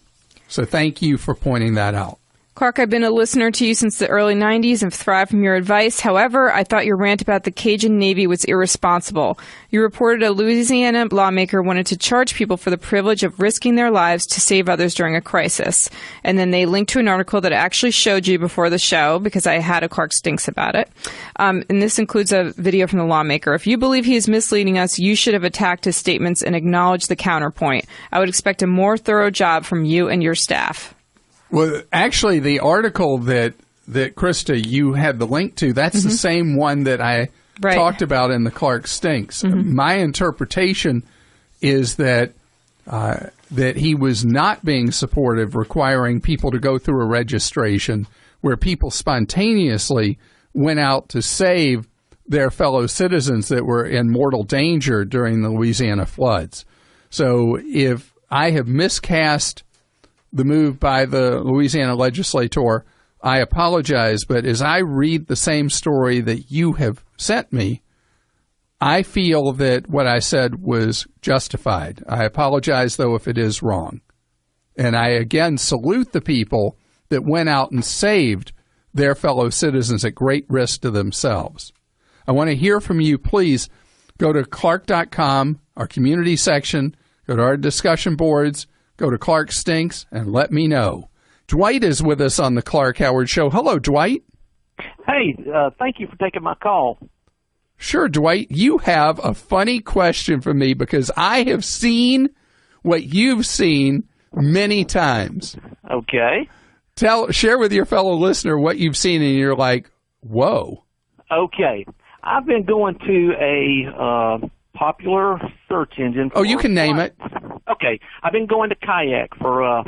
So thank you for pointing that out. Clark, I've been a listener to you since the early 90s and thrived from your advice. However, I thought your rant about the Cajun Navy was irresponsible. You reported a Louisiana lawmaker wanted to charge people for the privilege of risking their lives to save others during a crisis. And then they linked to an article that I actually showed you before the show because I had a Clark Stinks about it. And this includes a video from the lawmaker. If you believe he is misleading us, you should have attacked his statements and acknowledged the counterpoint. I would expect a more thorough job from you and your staff. Well, actually, the article that Krista, you had the link to, that's the same one that I talked about in the Clark Stinks. My interpretation is that that he was not being supportive, requiring people to go through a registration where people spontaneously went out to save their fellow citizens that were in mortal danger during the Louisiana floods. So if I have miscast the move by the Louisiana legislator, I apologize, but as I read the same story that you have sent me, I feel that what I said was justified. I apologize, though, if it is wrong. And I again salute the people that went out and saved their fellow citizens at great risk to themselves. I want to hear from you. Please go to Clark.com, our community section, go to our discussion boards, go to Clark Stinks, and let me know. Dwight is with us on the Clark Howard Show. Hello, Dwight. Hey, thank you for taking my call. Sure, Dwight. You have a funny question for me because I have seen what you've seen many times. Okay. Share with your fellow listener what you've seen, and you're like, whoa. Okay. I've been going to a popular search engine. Oh, you can name it. Okay. I've been going to Kayak for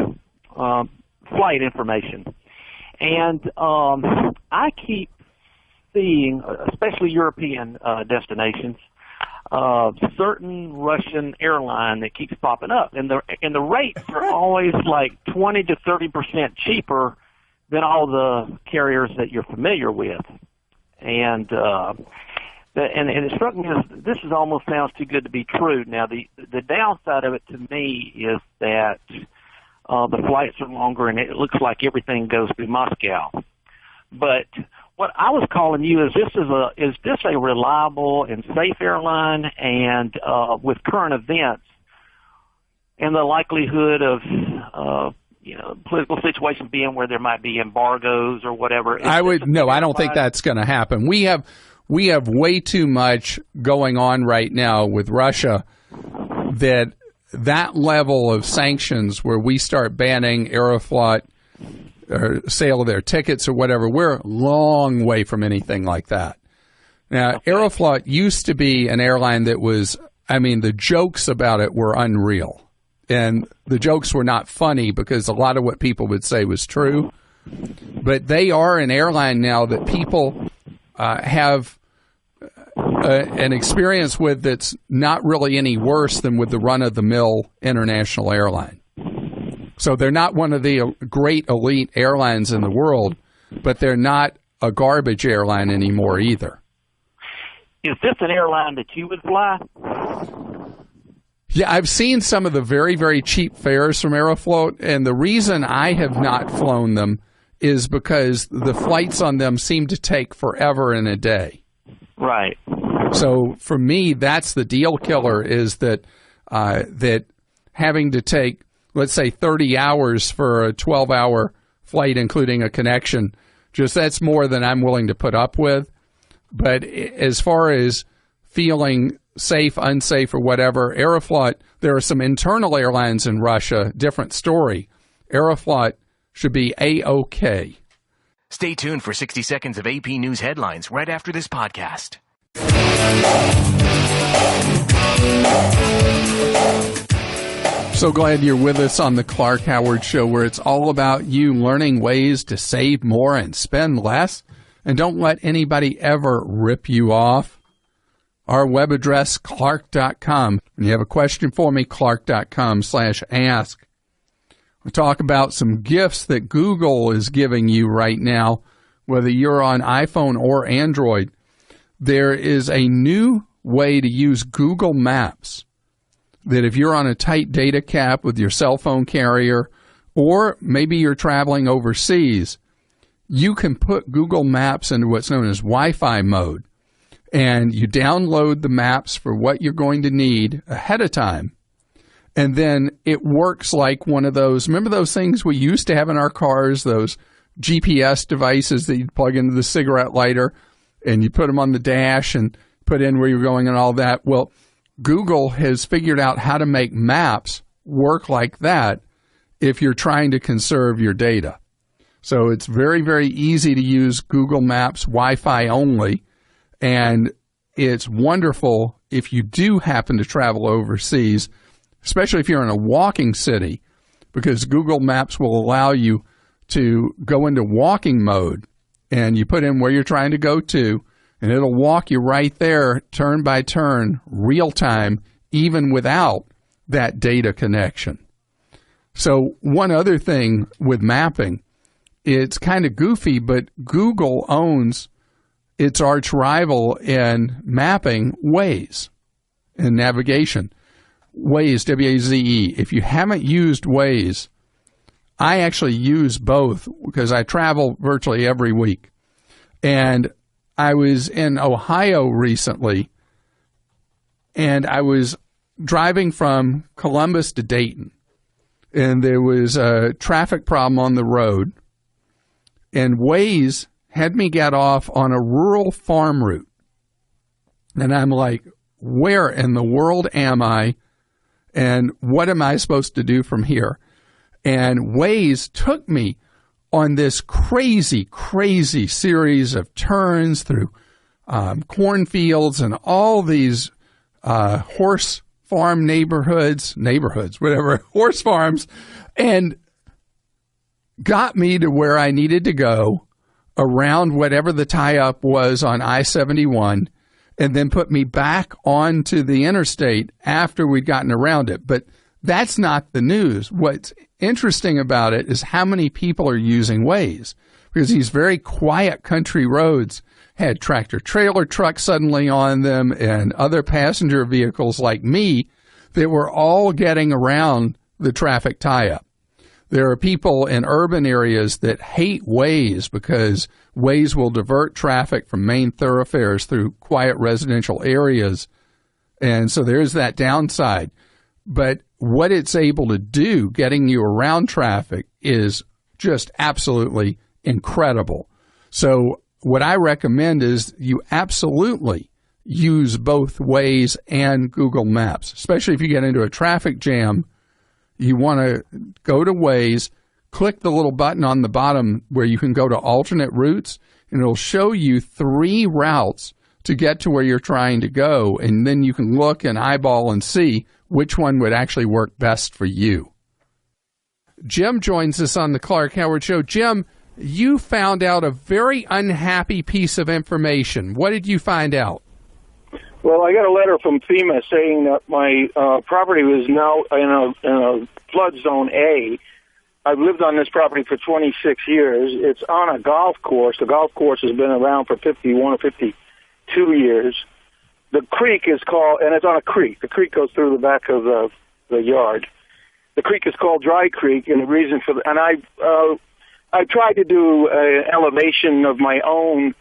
flight information. And I keep seeing, especially European destinations, certain Russian airline that keeps popping up. And the rates are always like 20 to 30% cheaper than all the carriers that you're familiar with. And it struck me as this is almost sounds too good to be true. Now, the downside of it to me is that the flights are longer and it looks like everything goes through Moscow. But what I was calling you is this a reliable and safe airline, and with current events and the likelihood of political situation being where there might be embargoes or whatever. I don't think that's going to happen. We have way too much going on right now with Russia that level of sanctions where we start banning Aeroflot or sale of their tickets or whatever, we're a long way from anything like that. Now, okay. Aeroflot used to be an airline that was, the jokes about it were unreal. And the jokes were not funny because a lot of what people would say was true. But they are an airline now that people have an experience with that's not really any worse than with the run-of-the-mill international airline. So they're not one of the great elite airlines in the world, but they're not a garbage airline anymore either. Is this an airline that you would fly? Yeah, I've seen some of the very, very cheap fares from Aeroflot, and the reason I have not flown them is because the flights on them seem to take forever and a day. Right. So for me, that's the deal killer, is that that having to take, let's say, 30 hours for a 12-hour flight, including a connection, that's more than I'm willing to put up with. But as far as feeling safe, unsafe, or whatever, Aeroflot, there are some internal airlines in Russia, different story. Aeroflot should be A-OK. Stay tuned for 60 seconds of AP News headlines right after this podcast. So glad you're with us on the Clark Howard Show, where it's all about you learning ways to save more and spend less. And don't let anybody ever rip you off. Our web address, clark.com. When you have a question for me, clark.com/ask. We'll talk about some gifts that Google is giving you right now, whether you're on iPhone or Android. There is a new way to use Google Maps that if you're on a tight data cap with your cell phone carrier, or maybe you're traveling overseas, you can put Google Maps into what's known as Wi-Fi mode, and you download the maps for what you're going to need ahead of time. And then it works like one of those, remember those things we used to have in our cars, those GPS devices that you'd plug into the cigarette lighter, and you put them on the dash and put in where you're going and all that? Well, Google has figured out how to make maps work like that if you're trying to conserve your data. So it's very, very easy to use Google Maps Wi-Fi only, and it's wonderful if you do happen to travel overseas, especially if you're in a walking city, because Google Maps will allow you to go into walking mode, and you put in where you're trying to go to, and it'll walk you right there, turn by turn, real time, even without that data connection. So one other thing with mapping, it's kind of goofy, but Google owns its arch rival in mapping, Waze, in navigation. Waze, W-A-Z-E. If you haven't used Waze, I actually use both because I travel virtually every week. And I was in Ohio recently, and I was driving from Columbus to Dayton, and there was a traffic problem on the road, and Waze had me get off on a rural farm route. And I'm like, where in the world am I? And what am I supposed to do from here? And Waze took me on this crazy, crazy series of turns through cornfields and all these horse farm neighborhoods, whatever, horse farms, and got me to where I needed to go around whatever the tie-up was on I-71, and then put me back onto the interstate after we'd gotten around it. But that's not the news. What's interesting about it is how many people are using Waze, because these very quiet country roads had tractor-trailer trucks suddenly on them and other passenger vehicles like me that were all getting around the traffic tie-up. There are people in urban areas that hate Waze because Waze will divert traffic from main thoroughfares through quiet residential areas. And so there's that downside. But what it's able to do, getting you around traffic, is just absolutely incredible. So what I recommend is you absolutely use both Waze and Google Maps, especially if you get into a traffic jam. You want to go to Waze, click the little button on the bottom where you can go to alternate routes, and it'll show you 3 routes to get to where you're trying to go, and then you can look and eyeball and see which one would actually work best for you. Jim joins us on the Clark Howard Show. Jim, you found out a very unhappy piece of information. What did you find out? Well, I got a letter from FEMA saying that my property was now in a flood zone A. I've lived on this property for 26 years. It's on a golf course. The golf course has been around for 51 or 52 years. The creek is called, and it's on a creek. The creek goes through the back of the yard. The creek is called Dry Creek, and the reason for and I tried to do an elevation of my own.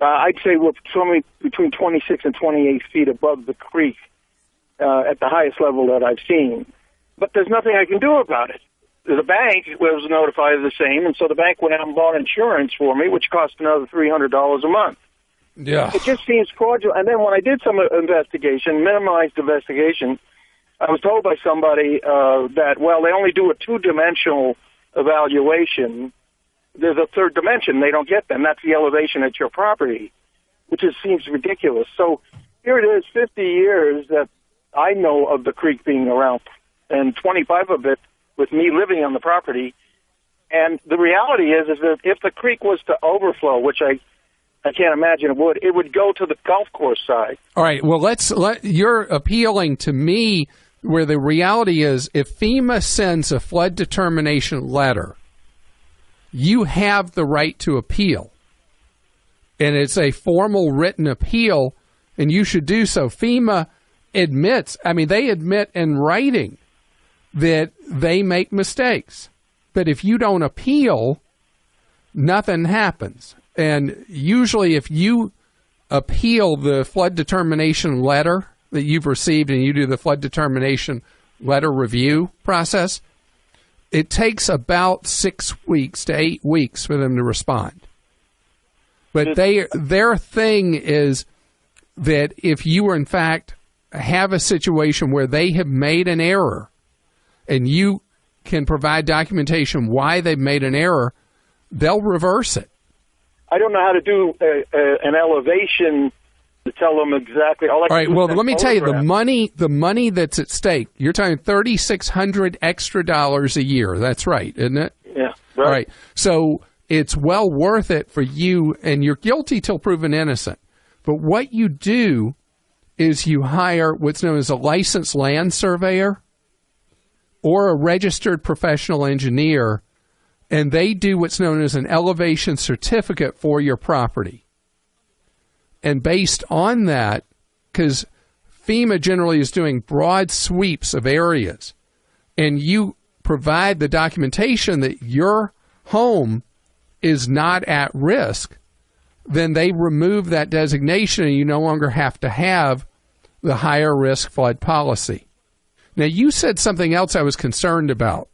I'd say we're somewhere between 26 and 28 feet above the creek at the highest level that I've seen. But there's nothing I can do about it. The bank was notified of the same, and so the bank went out and bought insurance for me, which cost another $300 a month. Yeah. It just seems fraudulent. And then when I did some investigation, minimized investigation, I was told by somebody that, well, they only do a 2-dimensional evaluation. There's a third dimension. They don't get them. That's the elevation at your property, which just seems ridiculous. So here it is, 50 years that I know of the creek being around, and 25 of it with me living on the property. And the reality is that if the creek was to overflow, which I can't imagine it would go to the golf course side. All right. Well, you're appealing to me where the reality is if FEMA sends a flood determination letter, you have the right to appeal. And it's a formal written appeal, and you should do so. FEMA admits, they admit in writing that they make mistakes. But if you don't appeal, nothing happens. And usually if you appeal the flood determination letter that you've received and you do the flood determination letter review process, it takes about 6 weeks to 8 weeks for them to respond. But their thing is that if you, in fact, have a situation where they have made an error and you can provide documentation why they've made an error, they'll reverse it. I don't know how to do an elevation to tell them exactly. All right, well, let me tell you, the money that's at stake, you're talking $3,600 extra a year. That's right, isn't it? Yeah. Right. All right. So it's well worth it for you, and you're guilty till proven innocent. But what you do is you hire what's known as a licensed land surveyor or a registered professional engineer, and they do what's known as an elevation certificate for your property. And based on that, because FEMA generally is doing broad sweeps of areas, and you provide the documentation that your home is not at risk, then they remove that designation and you no longer have to have the higher risk flood policy. Now, you said something else I was concerned about.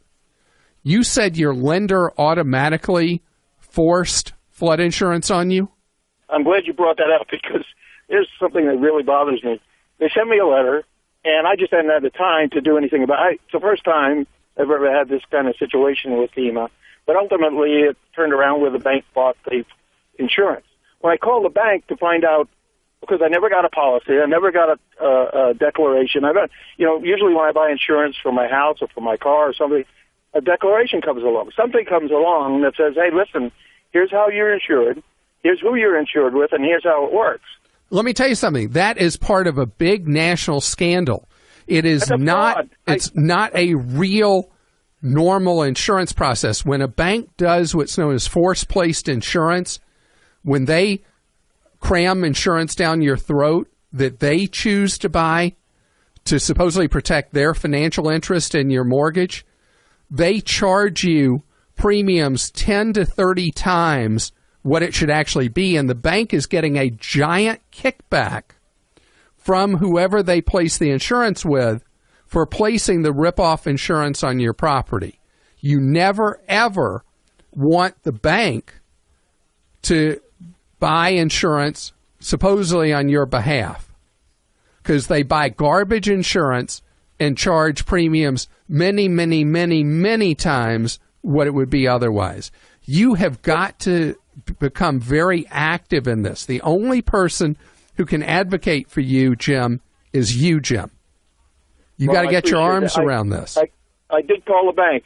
You said your lender automatically forced flood insurance on you? I'm glad you brought that up because there's something that really bothers me. They sent me a letter, and I just hadn't had the time to do anything about it. It's the first time I've ever had this kind of situation with FEMA. But ultimately, it turned around where the bank bought the insurance. When I called the bank to find out, because I never got a policy, I never got a declaration. Usually when I buy insurance for my house or for my car or something, a declaration comes along. Something comes along that says, hey, listen, here's how you're insured. Here's who you're insured with, and here's how it works. Let me tell you something. That is part of a big national scandal. It is not. It's not a real normal insurance process. When a bank does what's known as force-placed insurance, when they cram insurance down your throat that they choose to buy to supposedly protect their financial interest in your mortgage, they charge you premiums 10 to 30 times what it should actually be, and the bank is getting a giant kickback from whoever they place the insurance with for placing the rip-off insurance on your property. You never, ever want the bank to buy insurance supposedly on your behalf because they buy garbage insurance and charge premiums many, many, many, many times what it would be otherwise. You have got to become very active in this. The only person who can advocate for you, Jim, is you, Jim. You got to get your arms around this. I did call the bank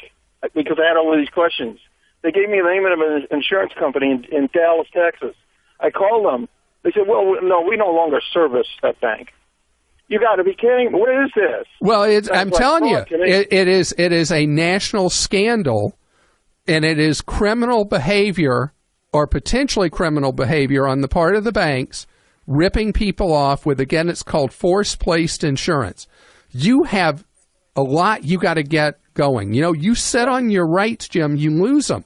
because I had all of these questions. They gave me the name of an insurance company in Dallas, Texas. I called them. They said, well, no, we no longer service that bank. You got to be kidding me. What is this? Well, I'm telling you, it is a national scandal, and it is criminal behavior or potentially criminal behavior on the part of the banks ripping people off with, again, it's called force-placed insurance. You have a lot you got to get going. You sit on your rights, Jim, you lose them.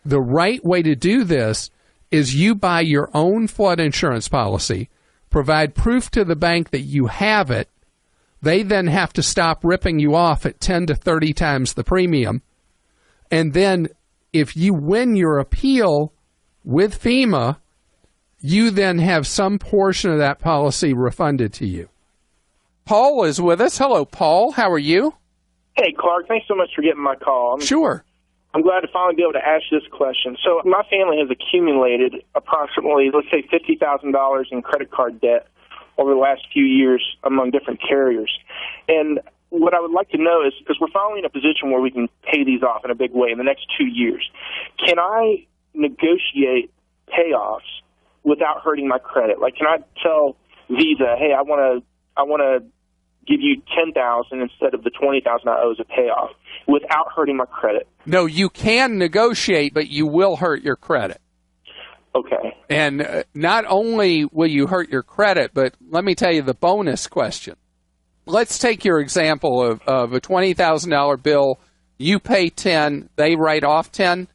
The right way to do this is you buy your own flood insurance policy, provide proof to the bank that you have it. They then have to stop ripping you off at 10 to 30 times the premium. And then if you win your appeal with FEMA, you then have some portion of that policy refunded to you. Paul is with us. Hello, Paul. How are you? Hey, Clark. Thanks so much for getting my call. Sure. I'm glad to finally be able to ask this question. So my family has accumulated approximately, let's say, $50,000 in credit card debt over the last few years among different carriers. And what I would like to know is, because we're finally in a position where we can pay these off in a big way in the next 2 years, can I negotiate payoffs without hurting my credit? Like, can I tell Visa, hey, I want to give you $10,000 instead of the $20,000 I owe as a payoff without hurting my credit? No, you can negotiate, but you will hurt your credit. Okay. And not only will you hurt your credit, but let me tell you the bonus question. Let's take your example of a $20,000 bill you pay 10, they write off 10.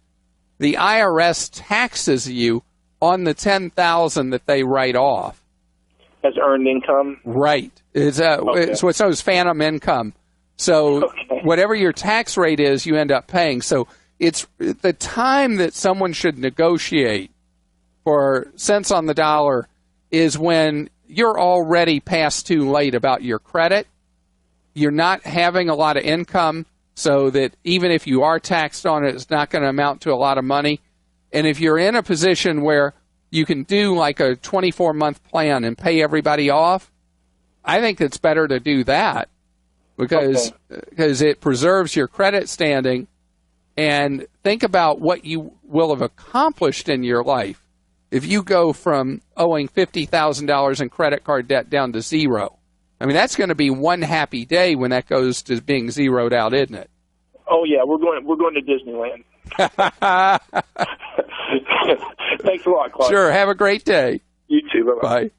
The IRS taxes you on the $10,000 that they write off. As earned income? Right. It's what's known as phantom income. So whatever your tax rate is, you end up paying. So it's the time that someone should negotiate for cents on the dollar is when you're already past too late about your credit. You're not having a lot of income, so that even if you are taxed on it, it's not going to amount to a lot of money. And if you're in a position where you can do like a 24-month plan and pay everybody off, I think it's better to do that because it preserves your credit standing. And think about what you will have accomplished in your life if you go from owing $50,000 in credit card debt down to zero. I mean, that's going to be one happy day when that goes to being zeroed out, isn't it? Oh yeah, we're going to Disneyland. Thanks a lot, Clark. Sure. Have a great day. You too. Bye-bye. Bye.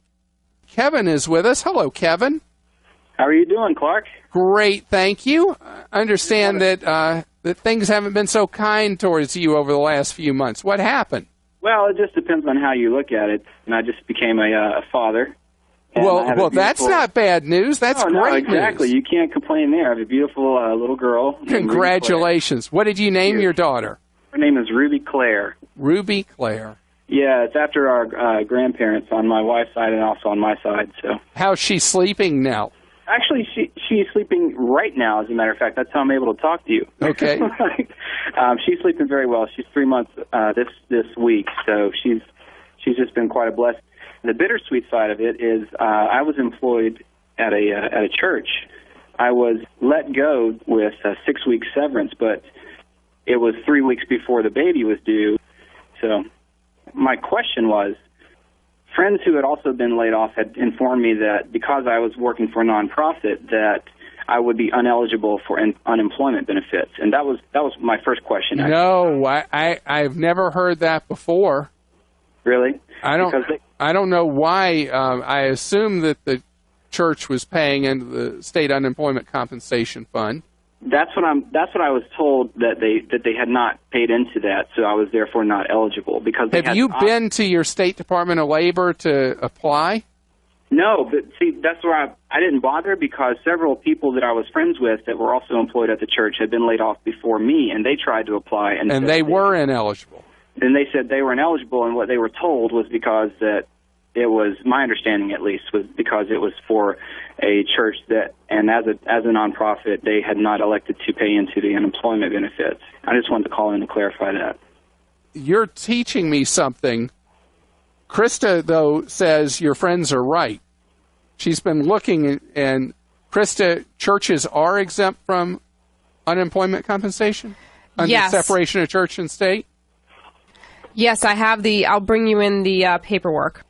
Kevin is with us. Hello, Kevin. How are you doing, Clark? Great, thank you. I understand that things haven't been so kind towards you over the last few months. What happened? Well, it just depends on how you look at it. And I just became a father. Well, that's not bad news. That's great exactly. news. You can't complain there. I have a beautiful little girl. Congratulations. What did you name your daughter? Her name is Ruby Claire. Ruby Claire. Yeah, it's after our grandparents on my wife's side and also on my side. So. How's she sleeping now? Actually, she's sleeping right now, as a matter of fact. That's how I'm able to talk to you. Okay. She's sleeping very well. She's 3 months this week, so she's just been quite a blessing. The bittersweet side of it is I was employed at a church. I was let go with a 6-week severance, but it was 3 weeks before the baby was due. So my question was, friends who had also been laid off had informed me that because I was working for a nonprofit that I would be ineligible for unemployment benefits. And that was my first question. Actually. No, I've never heard that before. Really? I don't know why. I assume that the church was paying into the state unemployment compensation fund. That's what I was told, that they had not paid into that, so I was therefore not eligible because. Have you been to your State Department of Labor to apply? No, but see, that's where I didn't bother because several people that I was friends with that were also employed at the church had been laid off before me, and they tried to apply, and they were ineligible. And they said they were ineligible, and what they were told was because that it was, my understanding at least, was because it was for a church that, and as a nonprofit, they had not elected to pay into the unemployment benefits. I just wanted to call in to clarify that. You're teaching me something. Krista, though, says your friends are right. She's been looking, and Krista, churches are exempt from unemployment compensation under separation of church and state? Yes, I have I'll bring you in the paperwork.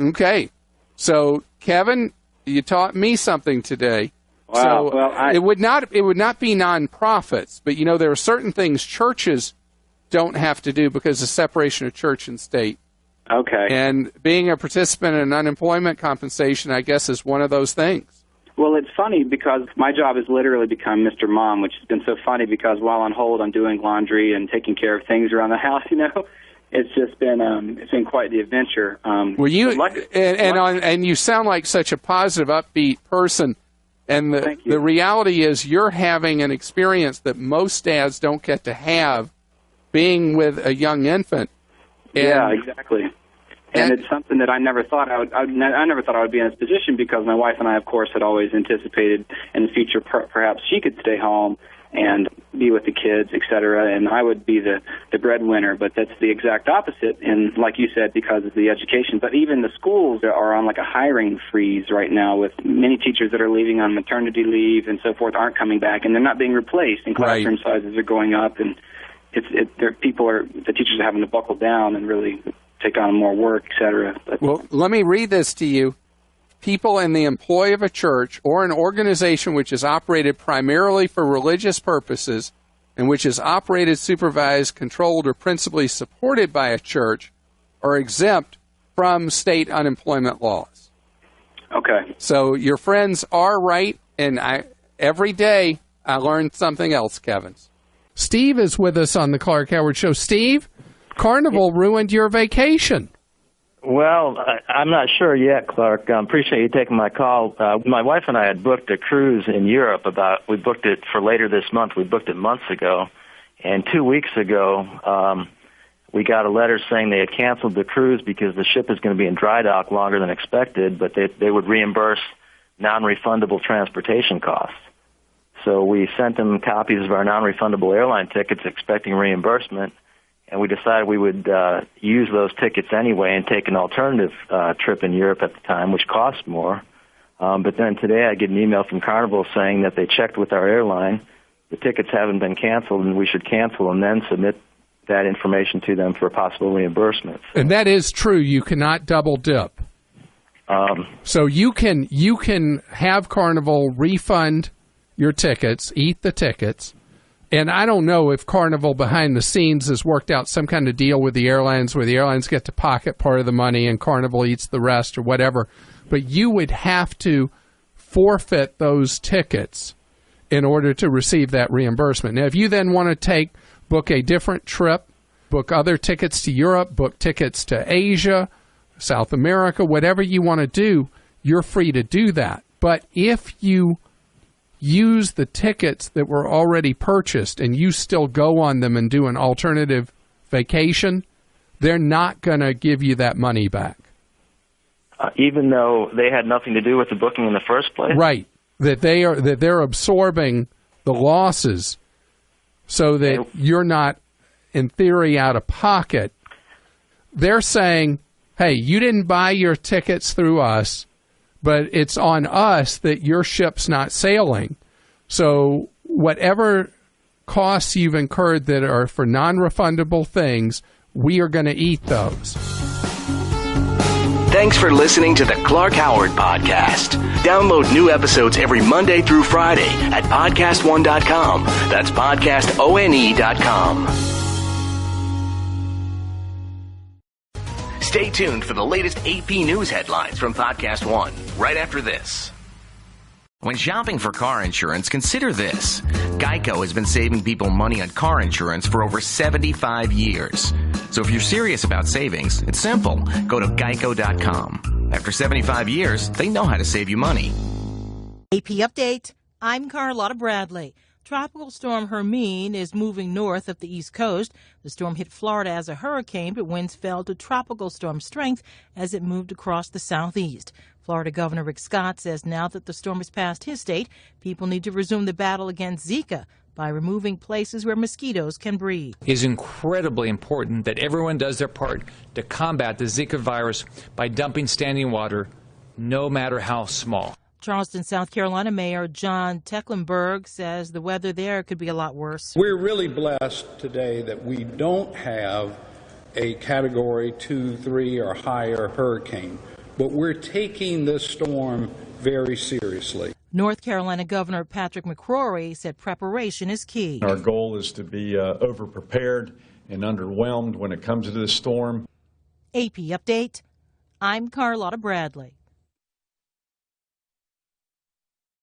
Okay. So, Kevin, you taught me something today. Wow. So well, it would not be nonprofits, but there are certain things churches don't have to do because of separation of church and state. Okay. And being a participant in unemployment compensation, I guess, is one of those things. Well, it's funny because my job has literally become Mr. Mom, which has been so funny because while on hold, I'm doing laundry and taking care of things around the house, It's just been it's been quite the adventure. Well, and you sound like such a positive, upbeat person. And the reality is you're having an experience that most dads don't get to have, being with a young infant. Yeah, exactly. And it's something that I never thought I never thought I would be in this position because my wife and I, of course, had always anticipated in the future perhaps she could stay home and be with the kids, et cetera, and I would be the breadwinner. But that's the exact opposite, and like you said, because of the education. But even the schools are on like a hiring freeze right now with many teachers that are leaving on maternity leave and so forth aren't coming back, and they're not being replaced, and classroom sizes are going up, and the teachers are having to buckle down and really take on more work, et cetera. Well, let me read this to you. People in the employ of a church or an organization which is operated primarily for religious purposes and which is operated, supervised, controlled, or principally supported by a church are exempt from state unemployment laws. Okay. So your friends are right, and every day I learn something else, Kevin. Steve is with us on the Clark Howard Show. Steve, Carnival ruined your vacation. Well, I'm not sure yet, Clark. I appreciate you taking my call. My wife and I had booked a cruise in Europe. We booked it for later this month. We booked it months ago. And 2 weeks ago, we got a letter saying they had canceled the cruise because the ship is going to be in dry dock longer than expected, but they would reimburse non-refundable transportation costs. So we sent them copies of our non-refundable airline tickets expecting reimbursement, and we decided we would use those tickets anyway and take an alternative trip in Europe at the time, which cost more. But then today I get an email from Carnival saying that they checked with our airline, the tickets haven't been canceled, and we should cancel and then submit that information to them for a possible reimbursement. And that is true. You cannot double dip. So you can have Carnival refund your tickets, eat the tickets, and I don't know if Carnival behind the scenes has worked out some kind of deal with the airlines where the airlines get to pocket part of the money and Carnival eats the rest or whatever, but you would have to forfeit those tickets in order to receive that reimbursement. Now, if you then want to book a different trip, book other tickets to Europe, book tickets to Asia, South America, whatever you want to do, you're free to do that. But if you use the tickets that were already purchased and you still go on them and do an alternative vacation, they're not going to give you that money back. Even though they had nothing to do with the booking in the first place? Right. That they're absorbing the losses so that you're not, in theory, out of pocket. They're saying, hey, you didn't buy your tickets through us, but it's on us that your ship's not sailing. So whatever costs you've incurred that are for non-refundable things, we are going to eat those. Thanks for listening to the Clark Howard Podcast. Download new episodes every Monday through Friday at podcastone.com. That's podcastone.com. Stay tuned for the latest AP News headlines from Podcast One, right after this. When shopping for car insurance, consider this. Geico has been saving people money on car insurance for over 75 years. So if you're serious about savings, it's simple. Go to geico.com. After 75 years, they know how to save you money. AP Update. I'm Carlotta Bradley. Tropical storm Hermine is moving north up the East Coast. The storm hit Florida as a hurricane, but winds fell to tropical storm strength as it moved across the southeast. Florida Governor Rick Scott says now that the storm has passed his state, people need to resume the battle against Zika by removing places where mosquitoes can breed. It is incredibly important that everyone does their part to combat the Zika virus by dumping standing water, no matter how small. Charleston, South Carolina Mayor John Tecklenburg says the weather there could be a lot worse. We're really blessed today that we don't have a Category 2, 3, or higher hurricane, but we're taking this storm very seriously. North Carolina Governor Patrick McCrory said preparation is key. Our goal is to be over-prepared and underwhelmed when it comes to this storm. AP Update. I'm Carlotta Bradley.